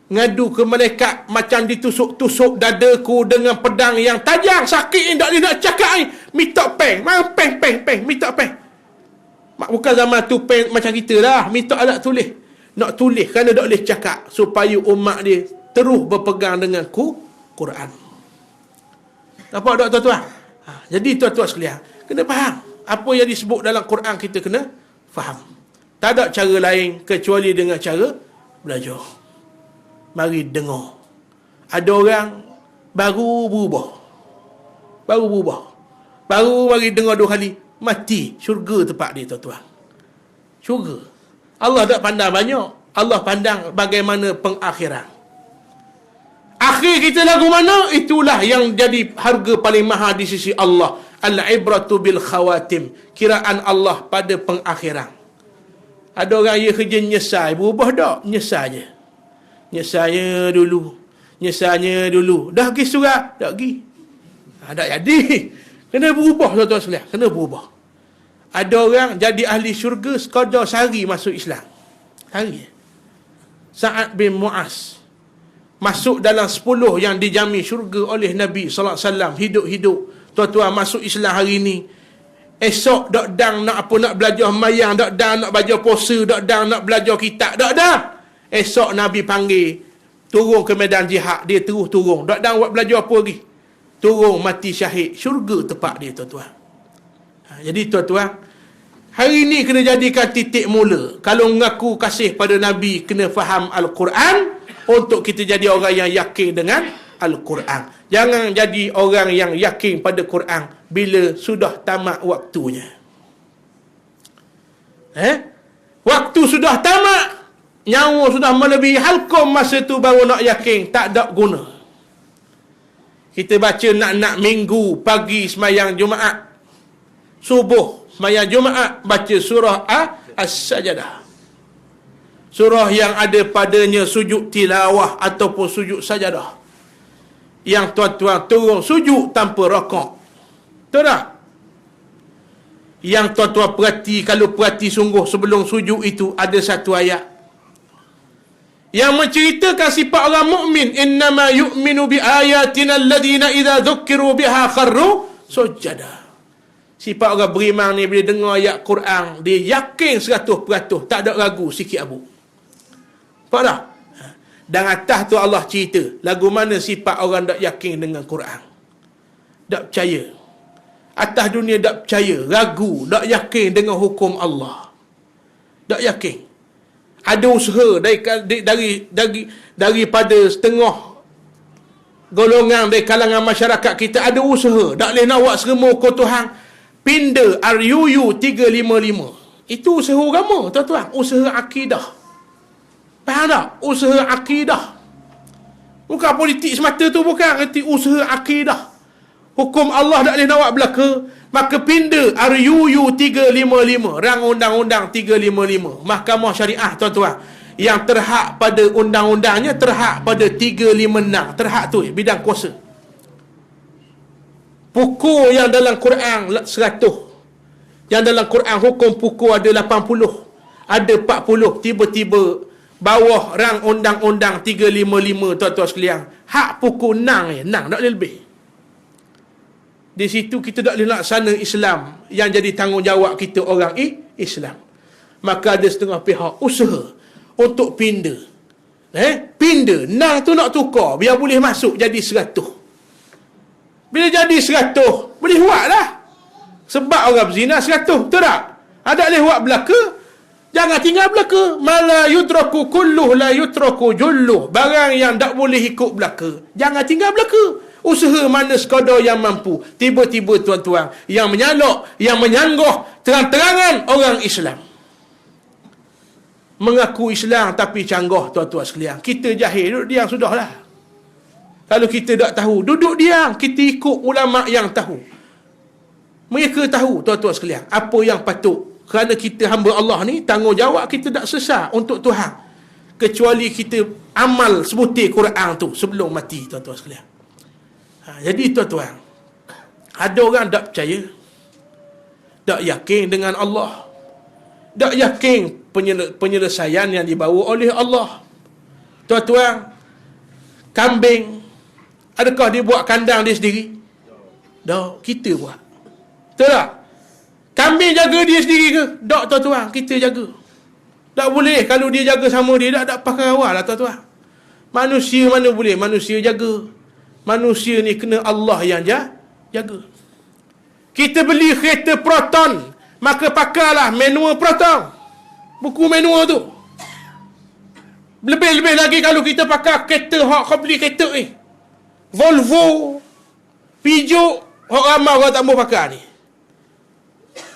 Speaker 1: Ngadu ke malaikat, macam ditusuk-tusuk dadaku dengan pedang yang tajam, sakit ni, tak boleh nak cakap ni. Minta peng, minta peng. Bukan zaman tu peng macam kita lah, minta alat tulis. Nak tulis kerana tak boleh cakap, supaya umat dia terus berpegang dengan Quran. Nampak tak, tuan-tuan? Jadi, tuan-tuan sekalian, kena faham. Apa yang disebut dalam Quran, kita kena faham. Tak ada cara lain kecuali dengan cara belajar. Mari dengar. Ada orang baru berubah. Baru mari dengar 2 kali, mati. Syurga tempat dia, tuan-tuan. Syurga. Allah tak pandang banyak. Allah pandang bagaimana pengakhiran. Akhir kita lagu mana, itulah yang jadi harga paling mahal di sisi Allah. Al-ibratu bil khawatim. Kiraan Allah pada pengakhiran. Ada orang yang kerja nyesal, berubah tak? Nyesal je. Nyesalnya dulu. Dah pergi surat? Tak pergi. Tak jadi. Kena berubah, tuan-tuan sekalian. Kena berubah. Ada orang jadi ahli syurga sekadar sehari masuk Islam. Sehari. Sa'ad bin Mu'az masuk dalam 10 yang dijamin syurga oleh Nabi SAW. Hidup-hidup. Tuan-tuan masuk Islam hari ni. Esok tak dang nak belajar mayang, tak dang nak belajar puasa, tak dang nak belajar kitab, tak dang. Esok Nabi panggil turun ke medan jihad, dia terus turun, tak dah buat belajar apa lagi, turun mati syahid. Syurga tempat dia, tuan-tuan. Jadi, tuan-tuan, hari ni kena jadikan titik mula. Kalau mengaku kasih pada Nabi, kena faham Al-Quran, untuk kita jadi orang yang yakin dengan Al-Quran. Jangan jadi orang yang yakin pada Quran bila sudah tamat waktunya. Waktu sudah tamat, nyawa sudah melebihi halkum, masa tu baru nak yakin, tak ada guna. Kita baca nak minggu, pagi semayang Jumaat, subuh semayang Jumaat, baca surah As-Sajdah. Surah yang ada padanya sujud tilawah ataupun sujud sajadah. Yang tuan-tuan turun sujud tanpa rakaat. Betul tak? Yang tuan-tuan perhati, kalau perhati sungguh sebelum sujud itu, ada satu ayat yang menceritakan sifat orang mukmin. Innama yu'minu bi ayatina alladhina idza dzukkiru biha kharru sujada. Sifat orang beriman ni bila dengar ayat Quran, dia yakin 100%, tak ada ragu sikit abu. Faham tak? Dan atas tu Allah cerita lagu mana sifat orang tak yakin dengan Quran, tak percaya. Atas dunia tak percaya, ragu, tak yakin dengan hukum Allah, tak yakin. Ada usaha daripada setengah golongan dari kalangan masyarakat kita, ada usaha tak boleh nak buat seremuk Tuhan, pinda RUU 355. Itu usaha agama, tuan-tuan. Usaha akidah. Faham tak? Usaha akidah. Bukan politik semata tu, bukan. Itu usaha akidah. Hukum Allah tak boleh nak buat belaka. Maka pinda RUU 355. Rang Undang-Undang 355. Mahkamah Syariah, tuan-tuan. Yang terhak pada undang-undangnya, terhak pada 356. Terhak tu, bidang kuasa. Pukul yang dalam Quran 100. Yang dalam Quran hukum pukul ada 80. Ada 40. Tiba-tiba bawah rang undang-undang 355, tuan-tuan sekalian. Hak pukul 6 je. 6, tak boleh lebih. Di situ kita tak boleh laksana Islam. Yang jadi tanggungjawab kita orang Islam. Maka ada setengah pihak usaha untuk pinda. Pinda. 6 tu nak tukar. Biar boleh masuk jadi 100. Bila jadi 100, boleh buat lah. Sebab orang berzina 100, betul tak? Ada boleh buat belaka. Jangan tinggal belaka. Mala yudraku kulluh la yutraku julluh. Barang yang tak boleh ikut belaka, jangan tinggal belaka. Usaha mana sekadar yang mampu. Tiba-tiba, tuan-tuan, yang menyalok, yang menyanggah terang-terangan orang Islam. Mengaku Islam tapi canggah, tuan-tuan sekalian. Kita jahil, duduk diam sudahlah. Kalau kita tak tahu, duduk diam. Kita ikut ulama' yang tahu. Mereka tahu, tuan-tuan sekalian, apa yang patut. Kerana kita hamba Allah ni, tanggungjawab kita tak sesat untuk Tuhan. Kecuali kita amal sebutir Quran tu sebelum mati, tuan-tuan sekalian. Jadi, tuan-tuan, ada orang tak percaya, tak yakin dengan Allah, tak yakin penyelesaian yang dibawa oleh Allah. Tuan-tuan, kambing, adakah dia buat kandang dia sendiri? Tak, kita buat. Betul tak? Kambing jaga dia sendiri ke? Tak, tuan-tuan, kita jaga. Tak boleh. Kalau dia jaga sama dia, tak pakai awal lah, tuan-tuan. Manusia mana boleh? Manusia jaga. Manusia ni kena Allah yang jaga. Kita beli kereta Proton, maka pakailah manual Proton. Buku manual tu. Lebih-lebih lagi kalau kita pakai kereta kau beli kereta ni, Volvo, Peugeot, ramai orang tak mau pakai ni.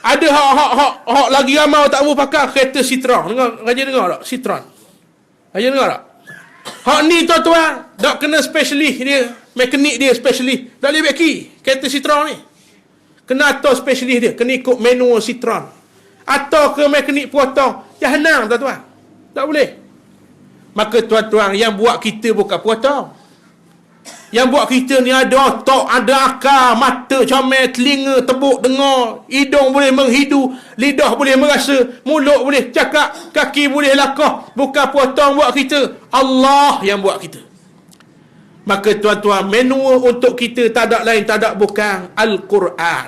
Speaker 1: Ada hak lagi ramai tak mau pakai kereta Citroen. Raja dengar tak? Citroen. Raja dengar tak? Hak ni, tuan-tuan, tak kena specialist dia. Mekanik dia specialist. Tak boleh beki kereta Citroen ni. Kena atur specialist dia. Kena ikut manual Citroen. Atau ke mekanik potong. Jahanam, tuan-tuan. Tak boleh. Maka, tuan-tuan, yang buat kita bukan potong. Yang buat kita ni ada otak, ada akal, mata comel, telinga tebuk dengar, hidung boleh menghidu, lidah boleh merasa, mulut boleh cakap, kaki boleh lakah. Bukan potong buat kita, Allah yang buat kita. Maka, tuan-tuan, manual untuk kita tak ada lain, tak ada bukan Al-Quran.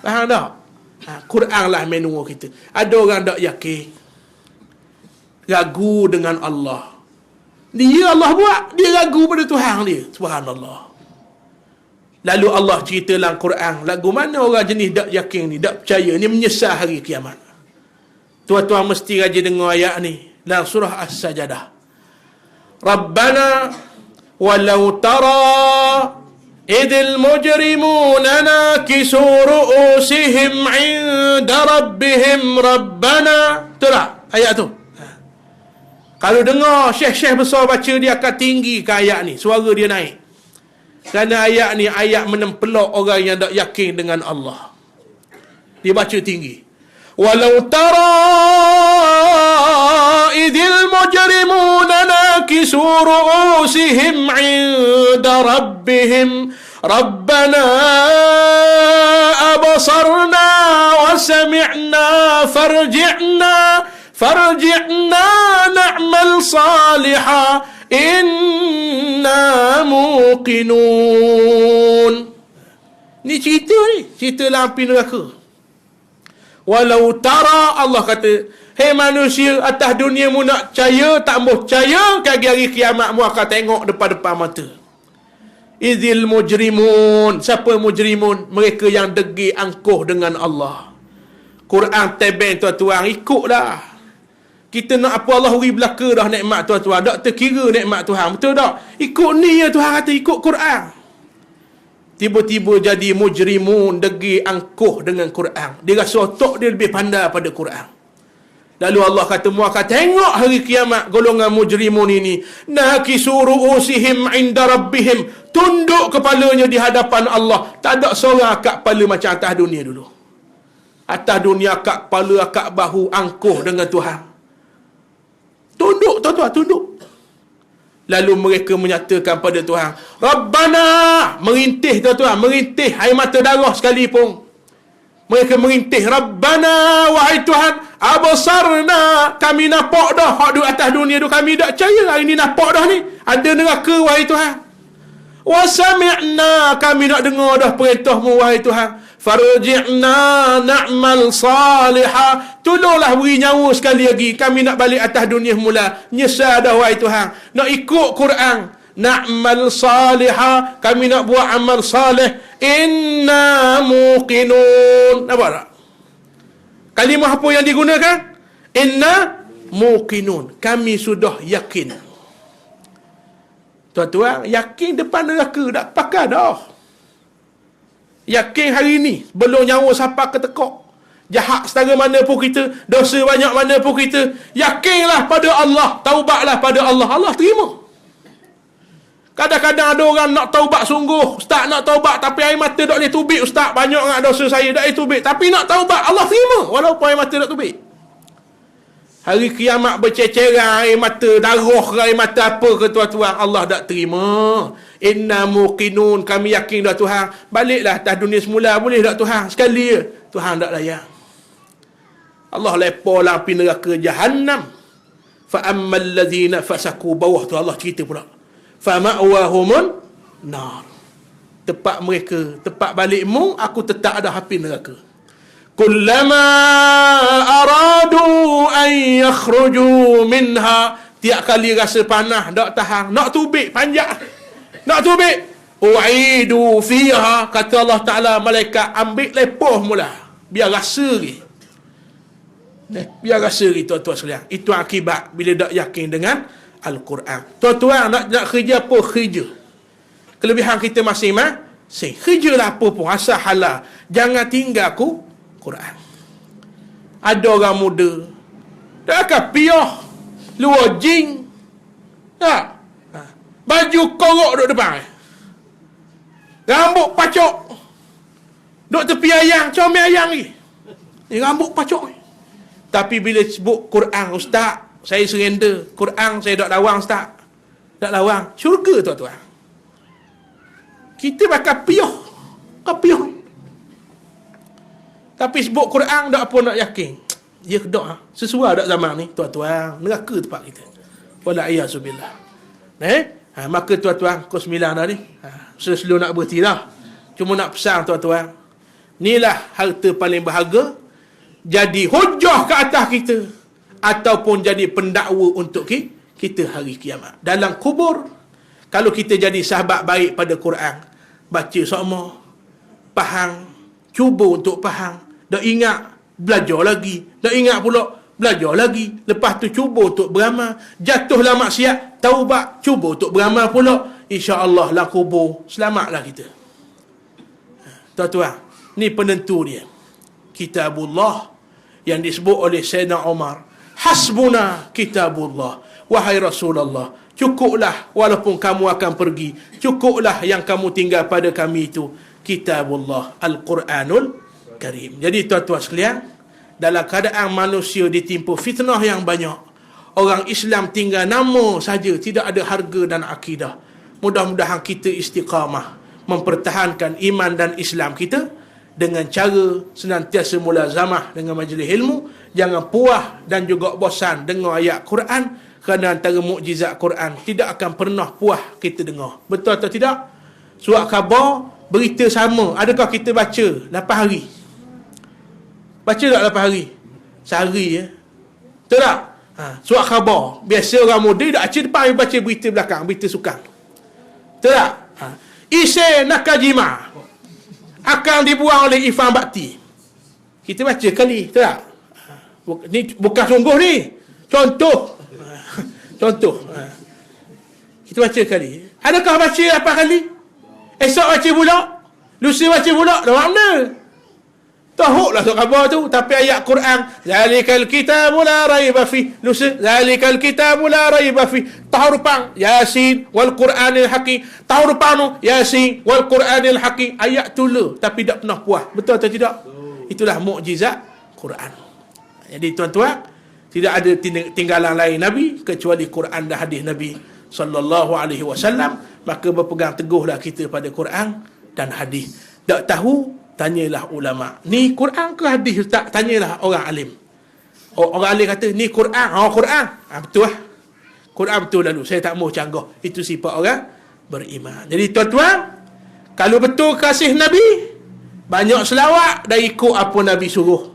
Speaker 1: Faham tak? Quran lah manual kita. Ada orang tak yakin, ragu dengan Allah. Dia Allah buat, dia ragu pada Tuhan dia. Subhanallah. Lalu Allah cerita dalam Quran, lagu mana orang jenis tak yakin ni, tak percaya ni, menyesal hari kiamat. Tuan-tuan mesti rajin dengar ayat ni dalam surah As-Sajadah. Rabbana walau tara idil mujrimuna nakisu ru'usihim inda rabbihim rabbana. Betul tak ayat tu? Kalau dengar syekh-syekh besar baca, dia akan tinggikan ayat ni, suara dia naik. Kerana ayat ni ayat menempelok orang yang tak yakin dengan Allah. Dia baca tinggi. Walau tara idil mujrimuna nakisu ru'usihim inda rabbihim rabbana abasarna wa sami'na farji'na na'mal salihan inna muqinun. Ni cerita dalam api neraka. Walau tara, Allah kata, hei manusia atas dunia mu nak percaya, tak mau percaya, kaki hari kiamat mu akan tengok depan-depan mata. Izil mujrimun. Siapa mujrimun? Mereka yang degil angkuh dengan Allah. Quran tebeng, tuan-tuan, ikutlah. Kita nak apa Allah beri belaka dah nikmat, tuan-tuan. Tak terkira nikmat Tuhan. Betul tak? Ikut ni ya Tuhan kata, ikut Quran. tiba-tiba jadi mujrimun, degi angkuh dengan Quran. Dia rasa otak dia lebih pandai pada Quran. Lalu Allah kata, mu akan tengok hari kiamat golongan mujrimun ini, nakisu ru'usihim inda rabbihim, tunduk kepalanya di hadapan Allah. Tak ada seorang akak kepala macam atas dunia dulu. Atas dunia akak kepala, akak bahu angkuh dengan Tuhan. Tunduk, tuan-tuan, tunduk. Lalu mereka menyatakan pada Tuhan, Rabbana, merintih tuan-tuan, merintih, air mata darah sekalipun. Mereka merintih, Rabbana, wahai Tuhan, abasarna, kami nampak dah hak duduk atas dunia tu, kami tak percaya hari ni nampak dah ni, ada neraka wahai Tuhan. Wa sami'na, kami nak dengar dah perintahmu wahai Tuhan. Farji'na na'mal salihah, tolonglah beri nyawa sekali lagi, kami nak balik atas dunia mula. Nyesal dah wahai Tuhan, nak ikut Quran. Na'mal salihah, kami nak buat amal salih. Inna muqinun. Nampak tak? Kalimah apa yang digunakan? Inna muqinun, kami sudah yakin. Tuan-tuan, yakin depan neraka tak pakai dah. Yakin hari ni, belum nyawa sampai ke tekok. Jahat setara mana pun kita, dosa banyak mana pun kita, yakinlah pada Allah, taubatlah pada Allah, Allah terima. Kadang-kadang ada orang nak taubat sungguh, Ustaz nak taubat tapi air mata tak boleh tubik, Ustaz banyak nak dosa saya tak boleh tubik, tapi nak taubat Allah terima walaupun air mata tak tubik. Hari kiamat berceceran air mata darah, air mata apa ke tuan-tuan, Allah tak terima. Inna muqinun, kami yakin dah Tuhan, baliklah atas dunia semula boleh tak Tuhan, sekali je. Tuhan tak layak. Allah lepa lah api neraka Jahannam. Fa ammal ladzina fasaku, bawah tu Allah cerita pula, fa ma'wahumun nar, tempat mereka, tempat balikmu, aku tetap ada api neraka. Kullama aradu an yakhruju minha, tiap kali rasa panas tak tahan, nak tubik panjang, nak tubik, u'idu fiha, kata Allah Ta'ala, malaikat ambil lepoh mula, biar rasa lagi, biar rasa lagi tuan-tuan sekalian. Itu akibat bila tak yakin dengan Al-Quran. Tuan-tuan, nak kerja apa, kerja. Kelebihan kita masing-masing. Kerjalah apa pun, asal halal. Jangan tinggal Quran. Ada orang muda, tak akan piah, luar jing, tak? Baju korok duduk depan, rambut pacok, duduk tepi ayang, comel ayang ni, rambut pacok. Tapi bila sebut Quran, Ustaz, saya surrender. Quran saya tak lawang, Ustaz. Tak lawang. Syurga tuan-tuan. Kita bakal piah. Piah. Tapi sebut Quran tak apa nak yakin. Dia kedok. Sesuai tak zaman ni, tuan-tuan. Neraka tempat kita. Wala'iyahzubillah. Maka tuan-tuan, pukul 9 dah ni. Selalu nak berhenti dah. Cuma nak pesan tuan-tuan. Inilah harta paling berharga. Jadi hujah ke atas kita, ataupun jadi pendakwa untuk kita hari kiamat. Dalam kubur, kalau kita jadi sahabat baik pada Quran, baca sama, faham, cuba untuk faham, dah ingat, belajar lagi, dah ingat pula, belajar lagi, lepas tu cuba untuk beramal, jatuhlah maksiat, taubat, cuba untuk beramal pula, insya-Allah lah kubur, selamatlah kita. Tuan-tuan, ni penentu dia. Kitabullah yang disebut oleh Sayyidina Umar, hasbuna kitabullah, wahai Rasulullah, cukuplah walaupun kamu akan pergi, cukuplah yang kamu tinggal pada kami itu, kitabullah, Al-Quranul Karim. Jadi tuan-tuan sekalian, dalam keadaan manusia ditimpa fitnah yang banyak, orang Islam tinggal nama saja, tidak ada harga dan akidah. Mudah-mudahan kita istiqamah mempertahankan iman dan Islam kita dengan cara senantiasa mulazamah dengan majlis ilmu. Jangan puas dan juga bosan dengar ayat Quran, kerana antara mukjizat Quran tidak akan pernah puas kita dengar. Betul atau tidak? Surat khabar, berita sama, adakah kita baca 8 hari? Baca tak 8 hari? Sehari ya. Betul tak? Surat khabar, biasa orang muda tak baca depan, baca berita belakang, berita sukan. Betul tak? Isi Nakajima akan dibuang oleh Ifan Bakti, kita baca kali, betul tak? Ni bukan sungguh ni, contoh. Kita baca kali. Adakah baca 8 kali? Esok baca pula? Lusa baca pula, dah mana? Tahu lah surah khabar tu. Tapi ayat Quran, zalikal kitabu la raiba fi. Lusa, zalikal kitabu la raiba fi. Tahu rupang, Yasin wal Quranil Hakim. Tahu rupang tu, Yasin wal Quranil Hakim. Ayat tu le, tapi tak pernah puas. Betul atau tidak? Itulah mukjizat Quran. Jadi tuan-tuan, tidak ada tinggalan lain Nabi kecuali Quran dan hadis Nabi sallallahu alaihi wasallam. Maka berpegang teguhlah kita pada Quran dan hadis. Tak tahu, tanyalah ulama. Ni Quran ke hadis ustaz? Tanyalah orang alim. Orang alim kata ni Quran. Quran. Betul lah. Quran betul lalu. Saya tak mau canggah. Itu sifat orang beriman. Jadi tuan-tuan, kalau betul kasih Nabi, banyak selawat dan ikut apa Nabi suruh.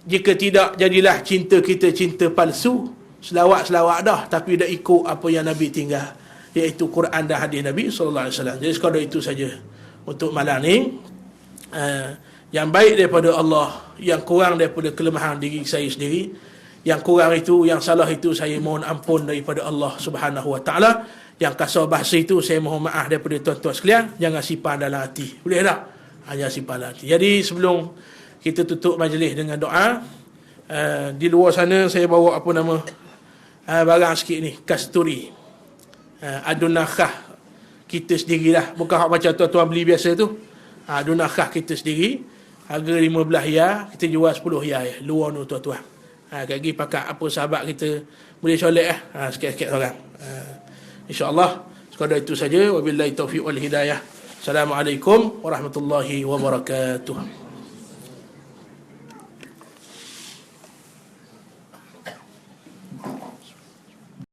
Speaker 1: Jika tidak, jadilah cinta kita cinta palsu. Selawat-selawat dah, tapi dah ikut apa yang Nabi tinggal, iaitu Quran dan hadis Nabi sallallahu alaihi wasallam. Jadi sekadar itu saja untuk malam ni. Yang baik daripada Allah, yang kurang daripada kelemahan diri saya sendiri. Yang kurang itu, yang salah itu, saya mohon ampun daripada Allah Subhanahu wa taala. Yang kasar bahasa itu, saya mohon maaf daripada tuan-tuan sekalian. Jangan simpan dalam hati. Boleh tak? Jangan simpan dalam hati. Jadi sebelum kita tutup majlis dengan doa, di luar sana saya bawa apa nama barang sikit ni, kasturi. Adunah khah kita sendirilah, bukan hak macam tuan-tuan beli biasa tu. Adunah khah kita sendiri, harga 15 riyal, kita jual 10 riyal luar tu tuan-tuan. Kaki pakai apa sahabat kita boleh solek sikit-sikit orang. InsyaAllah sekadar itu saja. Wabillahi taufiq wal hidayah. Assalamualaikum warahmatullahi wabarakatuh.